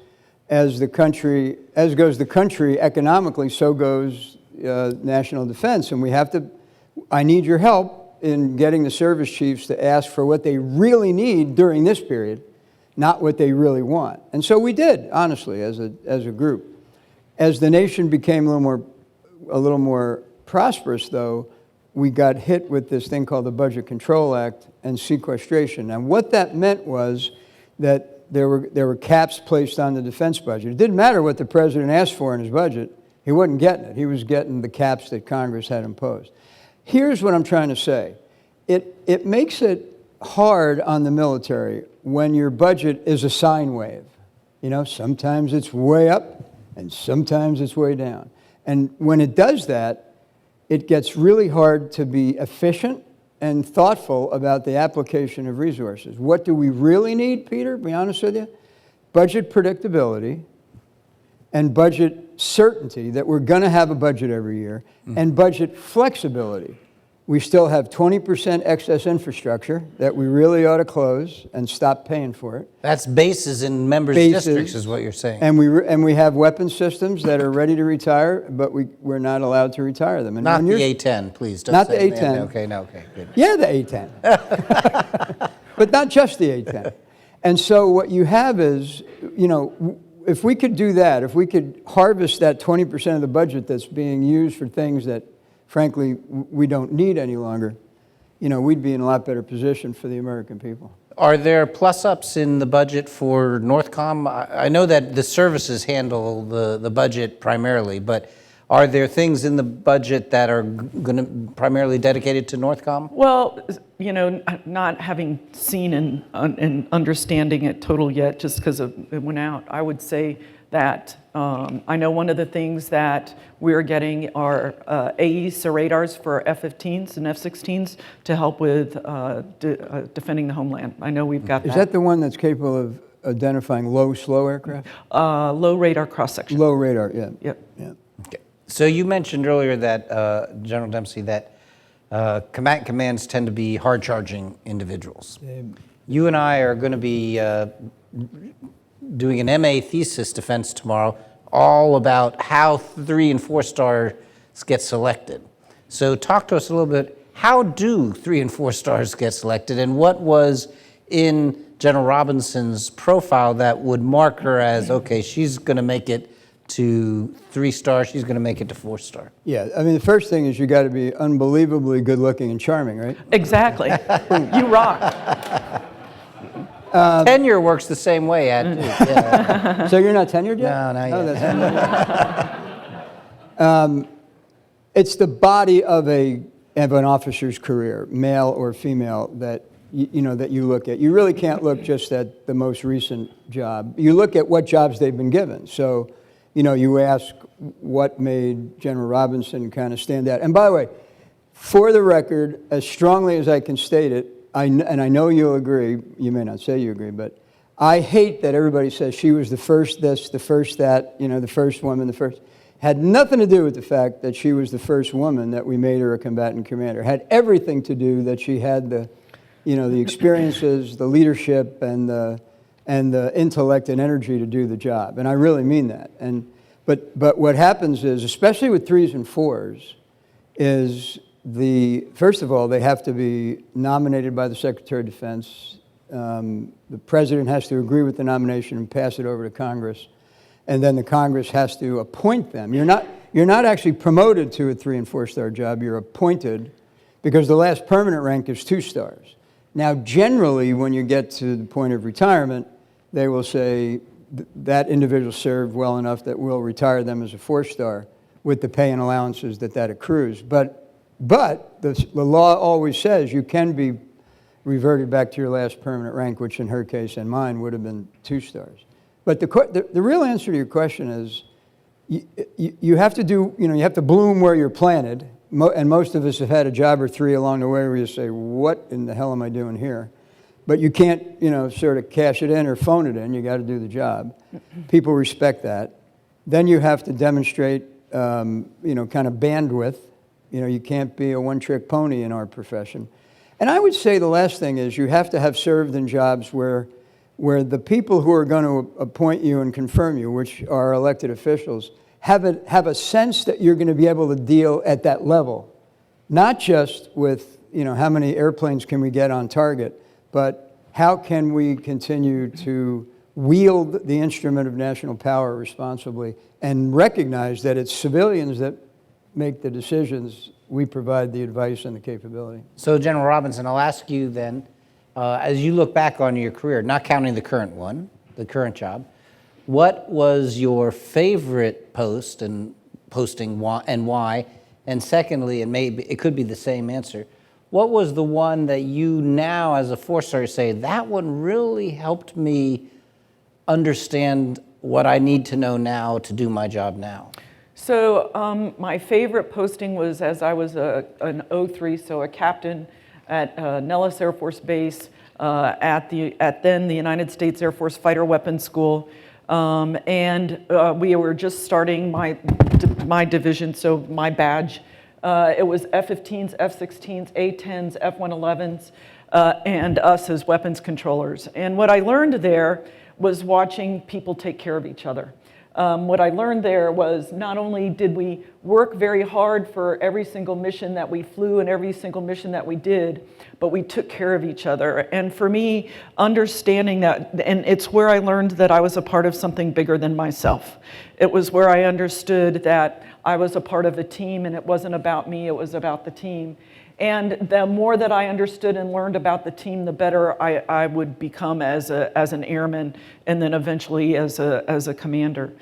as goes the country economically, so goes national defense. And I need your help in getting the service chiefs to ask for what they really need during this period, not what they really want. And so we did, honestly, as a group. As the nation became a little more prosperous, though, we got hit with this thing called the Budget Control Act and sequestration. And what that meant was that there were caps placed on the defense budget. It didn't matter what the president asked for in his budget. He wasn't getting it. He was getting the caps that Congress had imposed. Here's what I'm trying to say. It makes it hard on the military when your budget is a sine wave. You know, sometimes it's way up and sometimes it's way down. And when it does that, it gets really hard to be efficient and thoughtful about the application of resources. What do we really need, Peter? Be honest with you. Budget predictability and budget certainty that we're going to have a budget every year, and budget flexibility. We still have 20% excess infrastructure that we really ought to close and stop paying for it. That's bases in members' districts is what you're saying. And we have weapon systems that are ready to retire, but we're not allowed to retire them. And not the A-10, please. Don't not say the A-10. Okay, good. Yeah, the A-10. But not just the A-10. And so what you have is, if we could do that, if we could harvest that 20% of the budget that's being used for things that, frankly, we don't need any longer, we'd be in a lot better position for the American people. Are there plus-ups in the budget for Northcom? I know that the services handle the budget primarily, but are there things in the budget that are going to primarily dedicated to Northcom? Well, not having seen and understanding it total yet, just because it went out, I would say that I know one of the things that we're getting are AESA radars for F-15s and F-16s to help with defending the homeland. I know we've got that. Is that the one that's capable of identifying low, slow aircraft? Low radar cross-section. Low radar, yeah. Yep. Yeah. Okay. So you mentioned earlier that, General Dempsey, that commands tend to be hard-charging individuals. You and I are going to be doing an MA thesis defense tomorrow, all about how 3 and 4 stars get selected. So talk to us a little bit, how do 3 and 4 stars get selected, and what was in General Robinson's profile that would mark her as, okay, she's going to make it to 3 stars, she's going to make it to 4 star? Yeah, I mean, the first thing is you got to be unbelievably good looking and charming, right? Exactly. You rock. Tenure works the same way, too. Yeah. So you're not tenured yet? No, not yet. That's it's the body of an officer's career, male or female, that that you look at. You really can't look just at the most recent job. You look at what jobs they've been given. So, you ask what made General Robinson kind of stand out. And by the way, for the record, as strongly as I can state it, and I know you'll agree, you may not say you agree, but I hate that everybody says she was the first this, the first that, the first woman, the first. Had nothing to do with the fact that she was the first woman that we made her a combatant commander. Had everything to do that she had the experiences, the leadership, and the intellect and energy to do the job. And I really mean that. But what happens is, especially with 3s and 4s, is first of all, they have to be nominated by the Secretary of Defense. The president has to agree with the nomination and pass it over to Congress. And then the Congress has to appoint them. You're not actually promoted to a 3- and 4-star job. You're appointed because the last permanent rank is 2 stars. Now, generally, when you get to the point of retirement, they will say that individual served well enough that we'll retire them as a 4-star with the pay and allowances that accrues. But the law always says you can be reverted back to your last permanent rank, which in her case and mine would have been 2 stars. But the real answer to your question is you have to you have to bloom where you're planted. And most of us have had a job or 3 along the way where you say, what in the hell am I doing here? But you can't, sort of cash it in or phone it in. You got to do the job. People respect that. Then you have to demonstrate, kind of bandwidth. You can't be a one-trick pony in our profession. And I would say the last thing is you have to have served in jobs where the people who are going to appoint you and confirm you, which are elected officials, have a sense that you're going to be able to deal at that level, not just with how many airplanes can we get on target, but how can we continue to wield the instrument of national power responsibly and recognize that it's civilians that make the decisions. We provide the advice and the capability. So, General Robinson, I'll ask you then, as you look back on your career, not counting the current one, the current job, what was your favorite post and posting and why? And secondly, and maybe it could be the same answer, what was the one that you now as a 4-star say, that one really helped me understand what I need to know now to do my job now? So my favorite posting was as I was an 03, so a captain at Nellis Air Force Base at then the United States Air Force Fighter Weapons School. And we were just starting my division, so my badge. It was F-15s, F-16s, A-10s, F-111s, and us as weapons controllers. And what I learned there was watching people take care of each other. What I learned there was not only did we work very hard for every single mission that we flew and every single mission that we did, but we took care of each other. And for me, understanding that, and it's where I learned that I was a part of something bigger than myself. It was where I understood that I was a part of a team and it wasn't about me, it was about the team. And the more that I understood and learned about the team, the better I would become as an airman, and then eventually as a commander.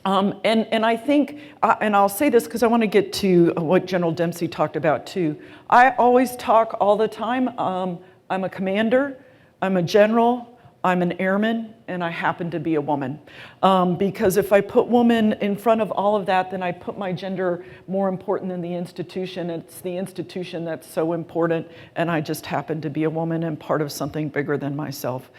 And I think, and I'll say this because I want to get to what General Dempsey talked about too. I always talk all the time. I'm a commander, I'm a general, I'm an airman, and I happen to be a woman. Because if I put woman in front of all of that, then I put my gender more important than the institution. It's the institution that's so important, and I just happen to be a woman and part of something bigger than myself.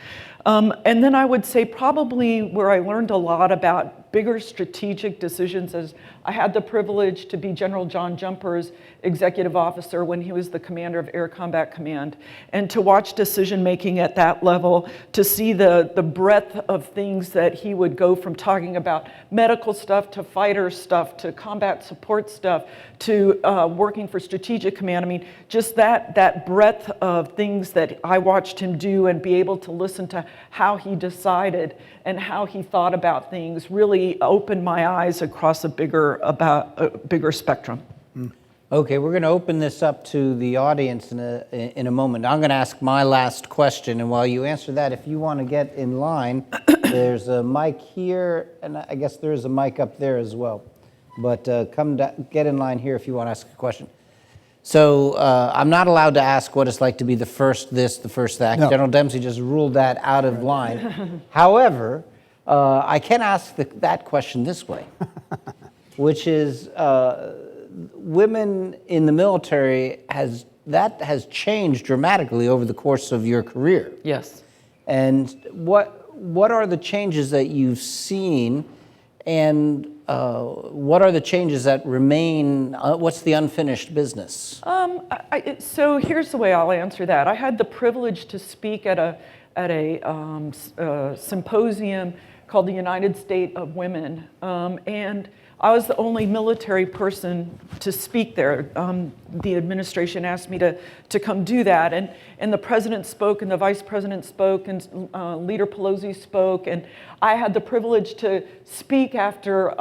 And then I would say probably where I learned a lot about bigger strategic decisions is I had the privilege to be General John Jumper's executive officer when he was the commander of Air Combat Command, and to watch decision making at that level, to see the breadth of things that he would go from talking about medical stuff to fighter stuff to combat support stuff to working for Strategic Command. I mean, just that breadth of things that I watched him do and be able to listen to how he decided and how he thought about things really opened my eyes across a bigger spectrum. Okay, we're going to open this up to the audience in a moment. I'm going to ask my last question, and while you answer that, if you want to get in line, there's a mic here, and I guess there's a mic up there as well. But get in line here if you want to ask a question. So I'm not allowed to ask what it's like to be the first this, the first that. No. General Dempsey just ruled that out of line. However, I can ask that question this way, which is women in the military has changed dramatically over the course of your career. Yes. And what are the changes that you've seen, and what are the changes that remain? What's the unfinished business? So here's the way I'll answer that. I had the privilege to speak at a symposium called the United States of Women. And I was the only military person to speak there. The administration asked me to come do that. And the president spoke, and the vice president spoke, and Leader Pelosi spoke. And I had the privilege to speak after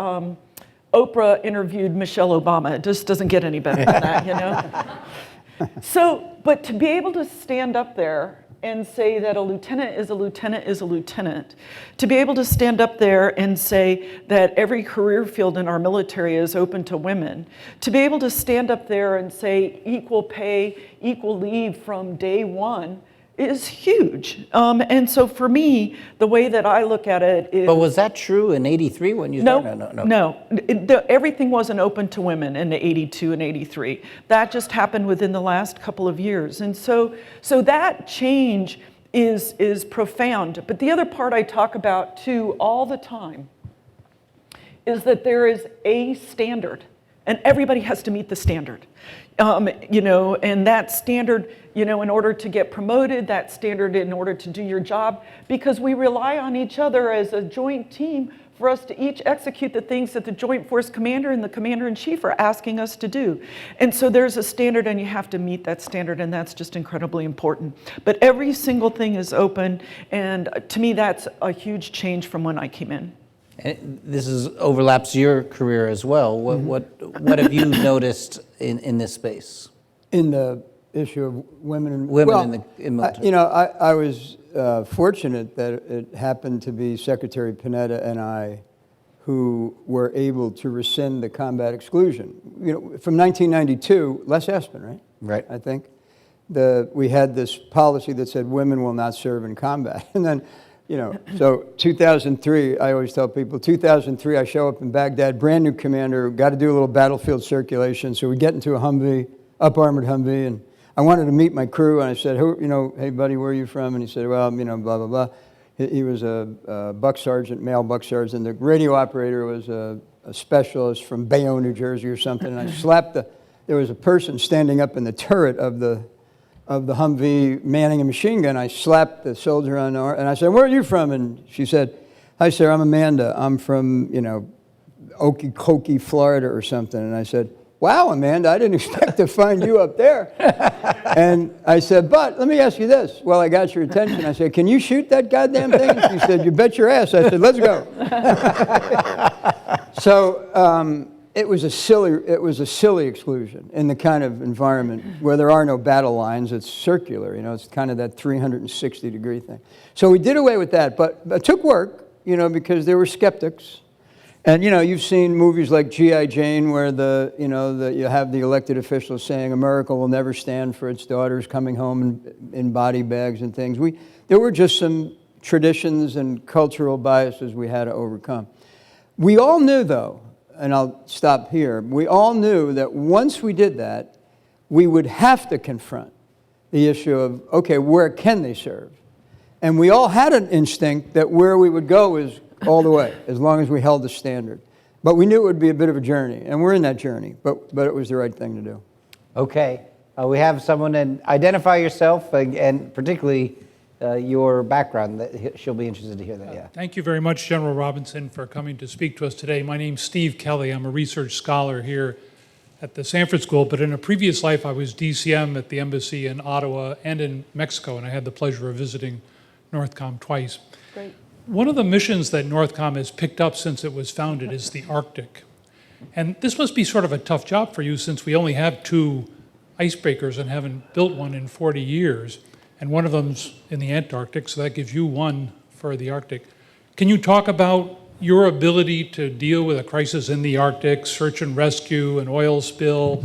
Oprah interviewed Michelle Obama. It just doesn't get any better than that, you know? So, but to be able to stand up there and say that a lieutenant is a lieutenant is a lieutenant, to be able to stand up there and say that every career field in our military is open to women, to be able to stand up there and say equal pay, equal leave from day one is huge. And so for me, the way that I look at it is... But was that true in '83 when you... No. Everything wasn't open to women in '82 and '83. That just happened within the last couple of years. And so that change is profound. But the other part I talk about too all the time is that there is a standard, and everybody has to meet the standard. You know, and that standard, you know, in order to get promoted, that standard in order to do your job, because we rely on each other as a joint team for us to each execute the things that the Joint Force Commander and the Commander-in-Chief are asking us to do. And so there's a standard, and you have to meet that standard, and that's just incredibly important. But every single thing is open, and to me, that's a huge change from when I came in. And this overlaps your career as well. What have you noticed in this space? In the issue of women in military. You know, I was fortunate that it happened to be Secretary Panetta and I who were able to rescind the combat exclusion. You know, from 1992, Les Espin, right? Right. I think we had this policy that said women will not serve in combat, and then. You know, so 2003, I always tell people, 2003, I show up in Baghdad, brand new commander, got to do a little battlefield circulation. So we get into a Humvee, up-armored Humvee, and I wanted to meet my crew, and I said, hey buddy, where are you from? And he said, well, you know, blah, blah, blah. He was a buck sergeant, male buck sergeant. The radio operator was a specialist from Bayonne, New Jersey or something, and I slapped there was a person standing up in the turret of the Humvee manning a machine gun. I slapped the soldier on the arm, and I said, where are you from? And she said, hi, sir, I'm Amanda. I'm from, you know, Okeechobee, Florida or something. And I said, wow, Amanda, I didn't expect to find you up there. And I said, but let me ask you this. Well, I got your attention. I said, can you shoot that goddamn thing? And she said, you bet your ass. I said, let's go. So, it was a silly exclusion in the kind of environment where there are no battle lines. It's circular, you know. It's kind of that 360-degree thing. So we did away with that, but it took work, you know, because there were skeptics. And you know, you've seen movies like G.I. Jane, where you have the elected officials saying America will never stand for its daughters coming home in body bags and things. There were just some traditions and cultural biases we had to overcome. We all knew, though. And I'll stop here. We all knew that once we did that, we would have to confront the issue of, okay, where can they serve? And we all had an instinct that where we would go is all the way, as long as we held the standard. But we knew it would be a bit of a journey, and we're in that journey, but it was the right thing to do. Okay. We have someone, and identify yourself, and particularly your background. She'll be interested to hear that, yeah. Thank you very much, General Robinson, for coming to speak to us today. My name's Steve Kelly. I'm a research scholar here at the Sanford School, but in a previous life, I was DCM at the embassy in Ottawa and in Mexico, and I had the pleasure of visiting Northcom twice. Great. One of the missions that Northcom has picked up since it was founded is the Arctic. And this must be sort of a tough job for you, since we only have 2 icebreakers and haven't built one in 40 years. And one of them's in the Antarctic, so that gives you one for the Arctic. Can you talk about your ability to deal with a crisis in the Arctic, search and rescue, an oil spill,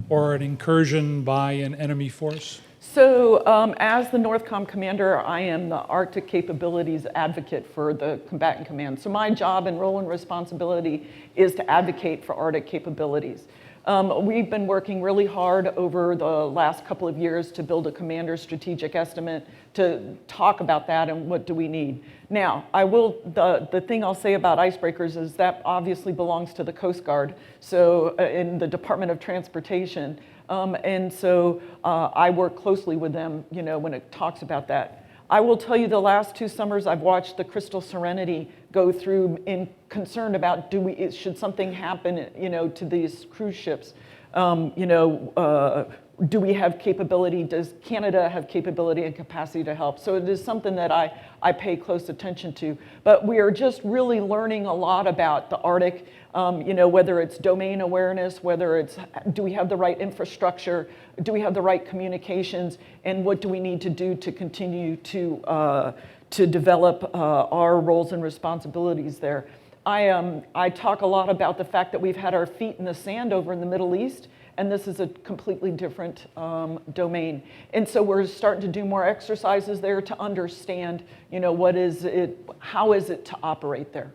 or an incursion by an enemy force? So as the Northcom commander, I am the Arctic capabilities advocate for the combatant command. So my job and role and responsibility is to advocate for Arctic capabilities. We've been working really hard over the last couple of years to build a commander strategic estimate to talk about that and what do we need. Now, the thing I'll say about icebreakers is that obviously belongs to the Coast Guard, so in the Department of Transportation, and so I work closely with them, you know, when it talks about that. I will tell you the last 2 summers I've watched the Crystal Serenity go through in concerned about should something happen, to these cruise ships, do we have capability? Does Canada have capability and capacity to help? So it is something that I pay close attention to. But we are just really learning a lot about the Arctic, whether it's domain awareness, whether it's do we have the right infrastructure, do we have the right communications, and what do we need to do to continue to develop our roles and responsibilities there. I talk a lot about the fact that we've had our feet in the sand over in the Middle East, and this is a completely different domain. And so we're starting to do more exercises there to understand, how is it to operate there.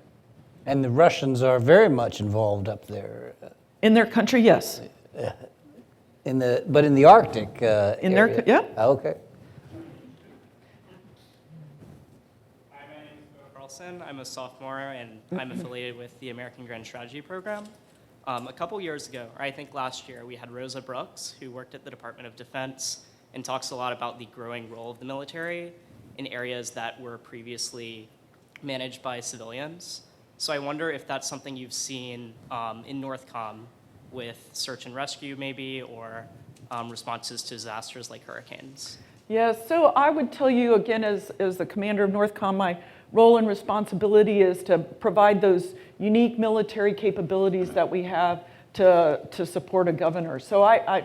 And the Russians are very much involved up there. In their country, yes. But in the Arctic In area. their, yeah. Okay. Hi, my name is Bo Carlson. I'm a sophomore, and I'm affiliated with the American Grand Strategy Program. A couple years ago, or I think last year, we had Rosa Brooks, who worked at the Department of Defense and talks a lot about the growing role of the military in areas that were previously managed by civilians. So I wonder if that's something you've seen in Northcom with search and rescue maybe, or responses to disasters like hurricanes. Yeah, so I would tell you again, as the commander of Northcom, my role and responsibility is to provide those unique military capabilities that we have to support a governor. So I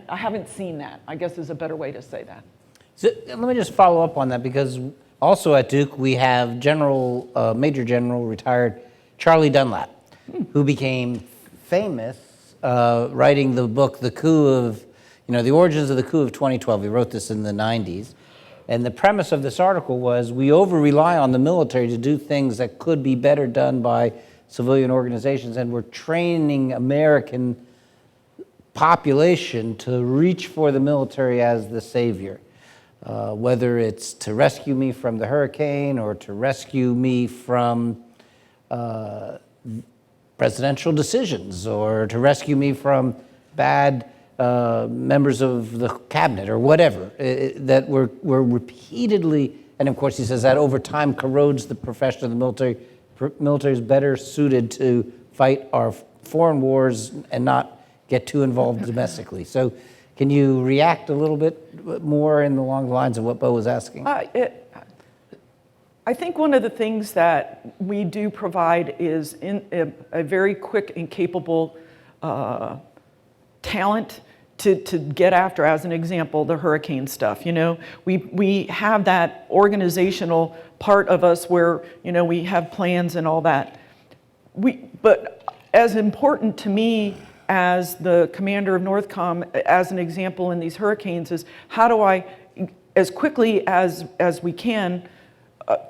haven't seen that, I guess is a better way to say that. So let me just follow up on that, because also at Duke we have Major General retired Charlie Dunlap, who became famous writing the book, The Origins of the Coup of 2012. He wrote this in the 90s. And the premise of this article was we over-rely on the military to do things that could be better done by civilian organizations, and we're training American population to reach for the military as the savior, whether it's to rescue me from the hurricane or to rescue me from presidential decisions or to rescue me from bad members of the cabinet or whatever, that we're repeatedly, and of course he says that over time corrodes the profession of the military. Military is better suited to fight our foreign wars and not get too involved domestically. So can you react a little bit more along the lines of what Bo was asking? I think one of the things that we do provide is a very quick and capable talent to get after, as an example, the hurricane stuff. We have that organizational part of us where, we have plans and all that. But as important to me as the commander of Northcom, as an example in these hurricanes, is how do I, as quickly as we can,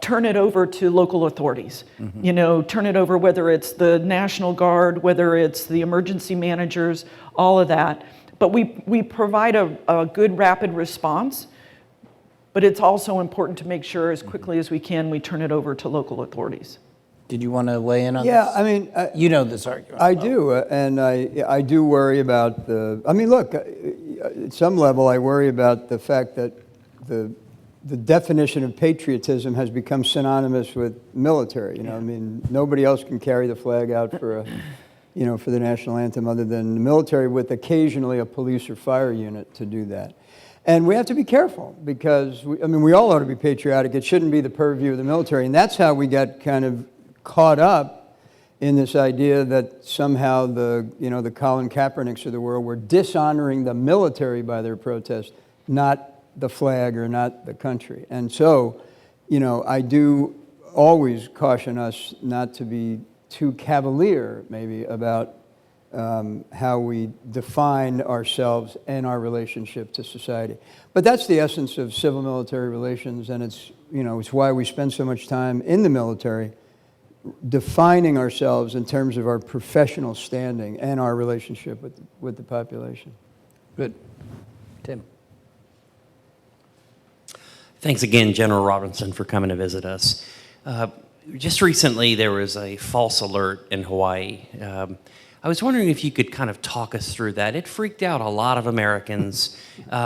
turn it over to local authorities. Turn it over, whether it's the National Guard, whether it's the emergency managers, all of that. But we provide a good rapid response, but it's also important to make sure as quickly as we can, we turn it over to local authorities. Did you want to weigh in on this? Yeah, I mean, you know this argument. I do, and I do worry about look, at some level I worry about the fact that the definition of patriotism has become synonymous with military. I mean, nobody else can carry the flag out for for the national anthem other than the military, with occasionally a police or fire unit to do that. And we have to be careful, because we all ought to be patriotic. It shouldn't be the purview of the military, and that's how we got kind of caught up in this idea that somehow the Colin Kaepernicks of the world were dishonoring the military by their protest, not the flag or not the country. And so, I do always caution us not to be too cavalier, maybe, about how we define ourselves and our relationship to society. But that's the essence of civil-military relations, and it's why we spend so much time in the military defining ourselves in terms of our professional standing and our relationship with the population. Good. Tim. Thanks again, General Robinson, for coming to visit us. Just recently, there was a false alert in Hawaii. I was wondering if you could kind of talk us through that. It freaked out a lot of Americans.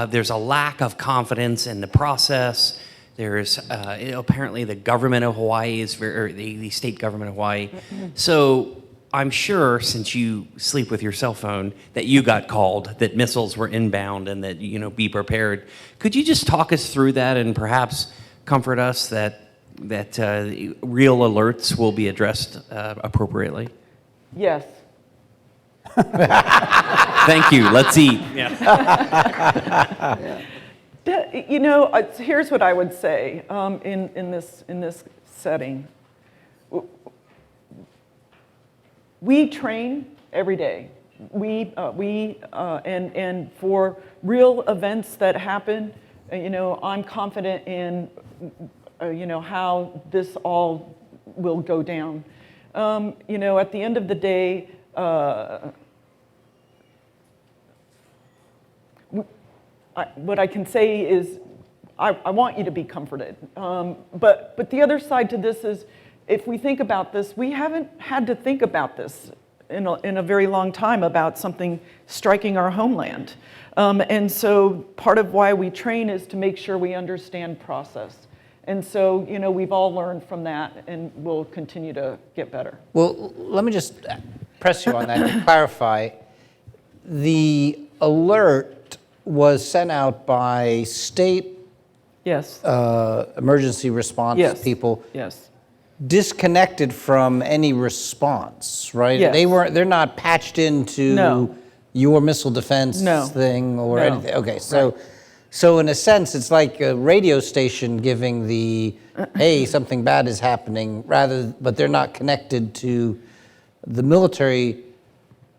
There's a lack of confidence in the process. There's apparently the government of Hawaii is very, or the state government of Hawaii. So I'm sure, since you sleep with your cell phone, that you got called, that missiles were inbound, and that, you know, be prepared. Could you just talk us through that and perhaps comfort us that real alerts will be addressed appropriately? Yes. Thank you. Let's eat. Yeah. You know, here's what I would say in this setting. We train every day. And for real events that happen, you know, I'm confident in, you know, how this all will go down. You know, at the end of the day, what I can say is I want you to be comforted. But the other side to this is, if we think about this, we haven't had to think about this in a very long time, about something striking our homeland. And so part of why we train is to make sure we understand process. And so, you know, we've all learned from that, and we'll continue to get better. Well, let me just press you on that to clarify. The alert was sent out by state Yes. Emergency response Yes. people, Yes. disconnected from any response, right? Yes. They're not patched into No. your missile defense No. thing or No. anything. Okay, so in a sense, it's like a radio station giving the, hey, something bad is happening, but they're not connected to the military.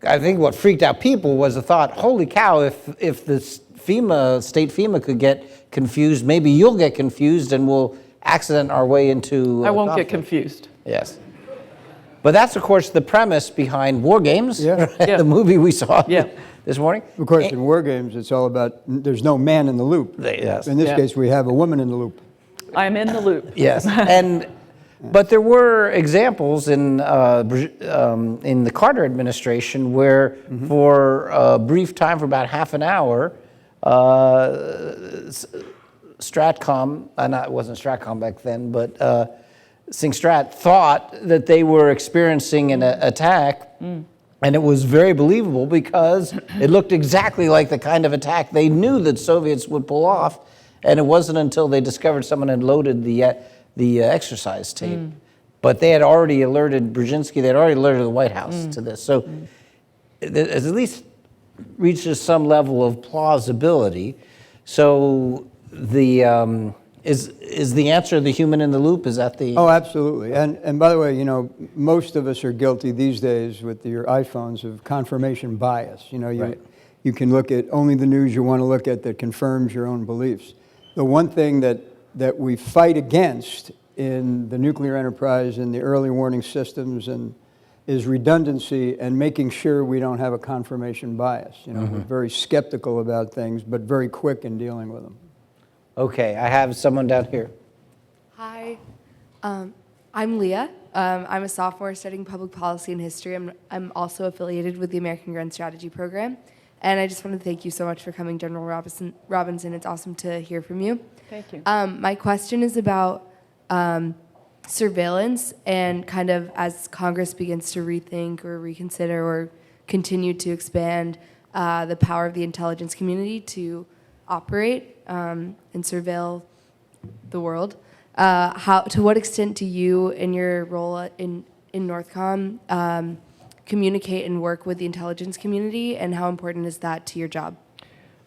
I think what freaked out people was the thought, holy cow, if the state FEMA could get confused, maybe you'll get confused and we'll accident our way into I won't conflict. get confused. Yes. But that's, of course, the premise behind War Games, Yeah. right? Yeah. The movie we saw Yeah. this morning. Of course, in war games, it's all about, there's no man in the loop. Yes. In this Yeah. case, we have a woman in the loop. I'm in the loop. Yes, but there were examples in the Carter administration where, for a brief time, for about half an hour, Stratcom, it wasn't Stratcom back then, but SingStrat thought that they were experiencing an attack, and it was very believable because it looked exactly like the kind of attack they knew that Soviets would pull off, and it wasn't until they discovered someone had loaded the exercise tape. But they had already alerted Brzezinski, they had already alerted the White House to this. So it at least reaches some level of plausibility. So is the answer the human in the loop? Is that the... Oh, absolutely. And by the way, you know, most of us are guilty these days with your iPhones of confirmation bias. You know, you can look at only the news you want to look at that confirms your own beliefs. The one thing that we fight against in the nuclear enterprise and the early warning systems is redundancy and making sure we don't have a confirmation bias. You know, we're very skeptical about things, but very quick in dealing with them. Okay, I have someone down here. Hi, I'm Leah. I'm a sophomore studying public policy and history. I'm also affiliated with the American Grand Strategy Program. And I just want to thank you so much for coming, General Robinson. It's awesome to hear from you. Thank you. My question is about surveillance, and kind of as Congress begins to rethink or reconsider or continue to expand the power of the intelligence community to operate and surveil the world. To what extent do you, in your role in Northcom, communicate and work with the intelligence community, and how important is that to your job?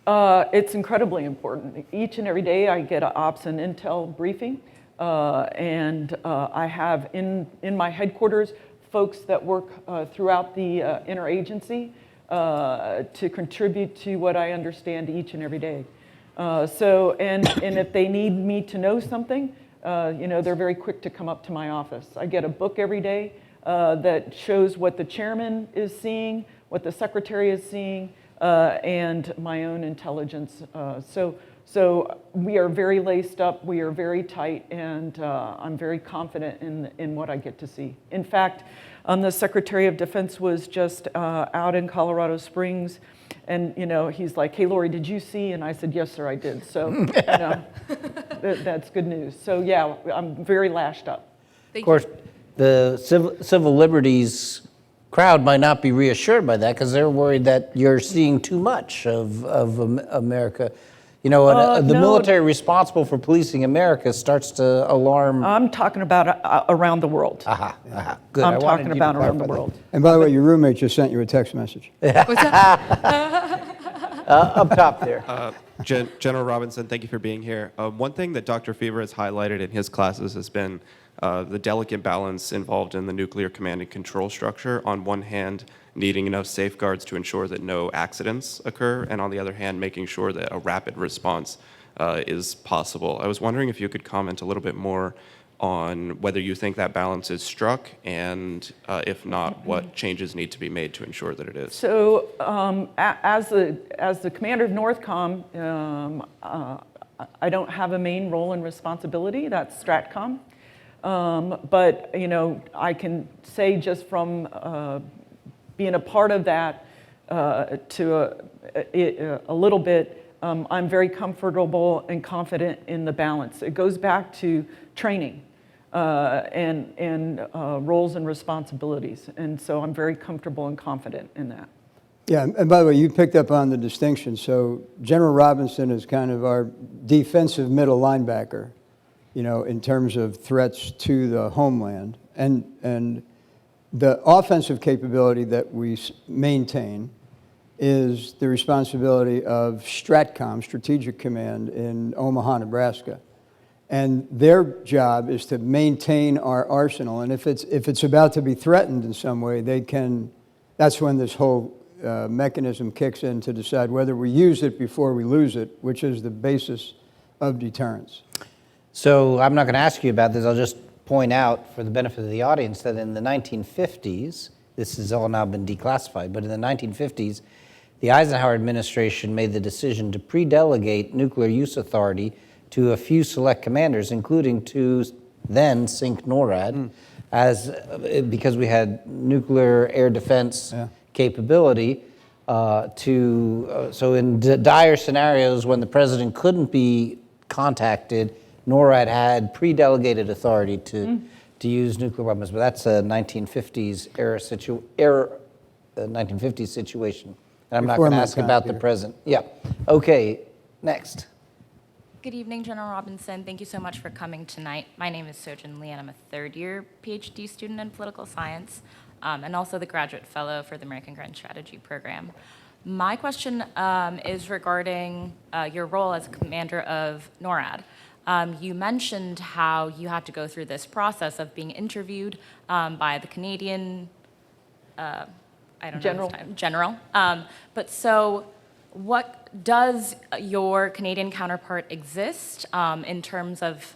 It's incredibly important. Each and every day I get an ops and intel briefing, and I have in my headquarters folks that work throughout the interagency to contribute to what I understand each and every day. And if they need me to know something, you know, they're very quick to come up to my office. I get a book every day that shows what the chairman is seeing, what the secretary is seeing, and my own intelligence. So we are very laced up, we are very tight, and I'm very confident in what I get to see. In fact, The Secretary of Defense was just out in Colorado Springs, and he's like, "Hey, Lori, did you see?" And I said, "Yes, sir, I did." So that's good news. So yeah, I'm very lashed up. Of course, the civil liberties crowd might not be reassured by that because they're worried that you're seeing too much of America. The no. military responsible for policing America starts to alarm. I'm talking about around the world. Good. I'm talking about around the world. And by the way, your roommate just sent you a text message. What's that? Up top there. General Robinson, thank you for being here. One thing that Dr. Fever has highlighted in his classes has been the delicate balance involved in the nuclear command and control structure. On one hand, needing enough safeguards to ensure that no accidents occur, and on the other hand, making sure that a rapid response is possible. I was wondering if you could comment a little bit more on whether you think that balance is struck, and if not, what changes need to be made to ensure that it is. So as the commander of NORTHCOM, I don't have a main role and responsibility. That's STRATCOM. But I can say just from being a part of that to a little bit, I'm very comfortable and confident in the balance. It goes back to training and roles and responsibilities, and so I'm very comfortable and confident in that. Yeah, and by the way, you picked up on the distinction. So General Robinson is kind of our defensive middle linebacker, in terms of threats to the homeland. And the offensive capability that we maintain is the responsibility of STRATCOM, Strategic Command, in Omaha, Nebraska. And their job is to maintain our arsenal. And if it's about to be threatened in some way, that's when this whole mechanism kicks in to decide whether we use it before we lose it, which is the basis of deterrence. So I'm not going to ask you about this. I'll just point out for the benefit of the audience that in the 1950s, this has all now been declassified, but in the 1950s, the Eisenhower administration made the decision to pre-delegate nuclear use authority to a few select commanders, including to then sink NORAD, because we had nuclear air defense capability. So in dire scenarios when the president couldn't be contacted, NORAD had pre-delegated authority to use nuclear weapons, but that's a 1950s 1950s situation. And I'm not going to ask about the present. Yeah. Okay. Next. Good evening, General Robinson. Thank you so much for coming tonight. My name is Sojin Lee, and I'm a third-year PhD student in political science, and also the graduate fellow for the American Grand Strategy Program. My question is regarding your role as commander of NORAD. You mentioned how you had to go through this process of being interviewed by the Canadian, General. But so what does your Canadian counterpart exist in terms of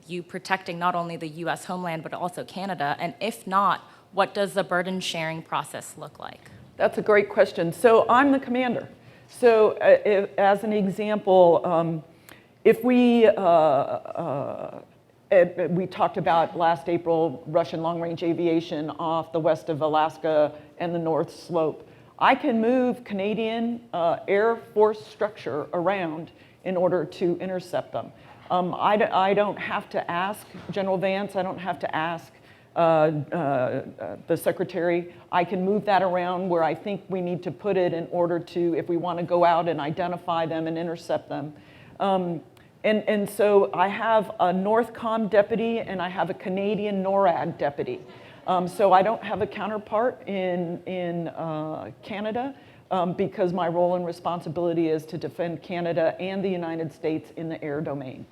you protecting not only the U.S. homeland, but also Canada? And if not, what does the burden sharing process look like? That's a great question. So I'm the commander. So as an example, if we talked about last April Russian long-range aviation off the west of Alaska and the North Slope, I can move Canadian Air Force structure around in order to intercept them. I don't have to ask General Vance, I don't have to ask the Secretary. I can move that around where I think we need to put it in order to, if we want to go out and identify them and intercept them. And so I have a NORTHCOM deputy and I have a Canadian NORAD deputy. So I don't have a counterpart in Canada because my role and responsibility is to defend Canada and the United States in the air domain.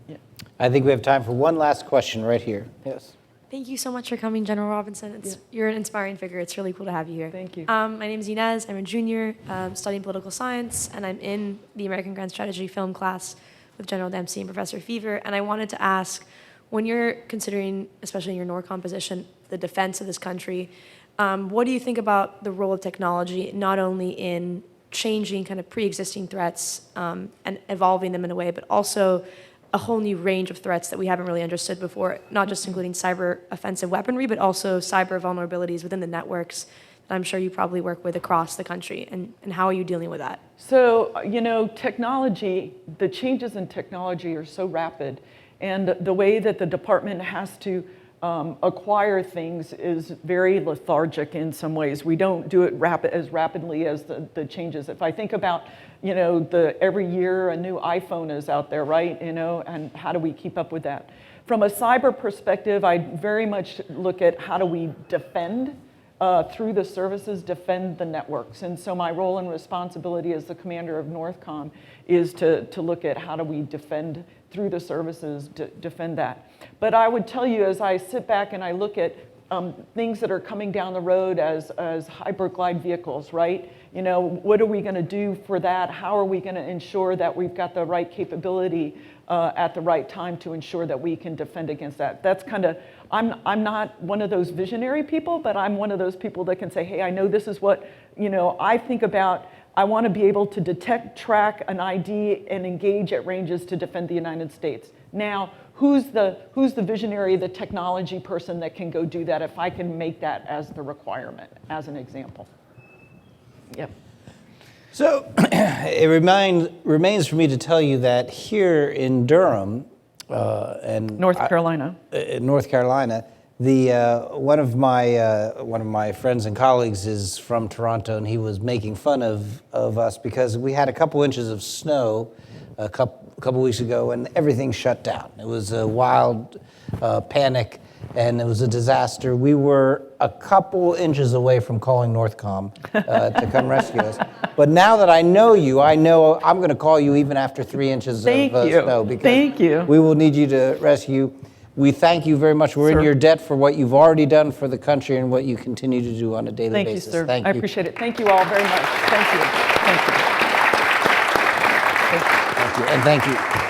Yeah. I think we have time for one last question right here. Yes. Thank you so much for coming, General Robinson. You're an inspiring figure. It's really cool to have you here. Thank you. My name is Inez. I'm a junior studying political science, and I'm in the American Grand Strategy film class with General Dempsey and Professor Fever. And I wanted to ask, when you're considering, especially in your NORCOM position, the defense of this country, what do you think about the role of technology, not only in changing kind of pre-existing threats and evolving them in a way, but also a whole new range of threats that we haven't really understood before, not just including cyber offensive weaponry, but also cyber vulnerabilities within the networks that I'm sure you probably work with across the country. And how are you dealing with that? So, technology, the changes in technology are so rapid, and the way that the department has to acquire things is very lethargic in some ways. We don't do it as rapidly as the changes. If I think about, every year a new iPhone is out there, right? And how do we keep up with that? From a cyber perspective, I very much look at how do we defend through the services, defend the networks. And so my role and responsibility as the commander of Northcom is to look at how do we defend through the services, defend that. But I would tell you, as I sit back and I look at things that are coming down the road as hyperglide vehicles, right? What are we going to do for that? How are we going to ensure that we've got the right capability at the right time to ensure that we can defend against that? That's kind of, I'm not one of those visionary people, but I'm one of those people that can say, hey, I know this is what, I think about. I want to be able to detect, track an ID, and engage at ranges to defend the United States. Now, who's the visionary, the technology person that can go do that if I can make that as the requirement, as an example? Yep. So it remains for me to tell you that here in Durham, and North Carolina. North Carolina, one of my friends and colleagues is from Toronto, and he was making fun of us because we had a couple inches of snow a couple weeks ago, and everything shut down. It was a wild panic, and it was a disaster. We were a couple inches away from calling Northcom to come rescue us. But now that I know you, I know I'm going to call you even after 3 inches of snow, because we will need you to rescue. We thank you very much. We're in your debt for what you've already done for the country and what you continue to do on a daily basis. Thank you, sir. I appreciate it. Thank you all very much. Thank you. Thank you. Thank you. And thank you.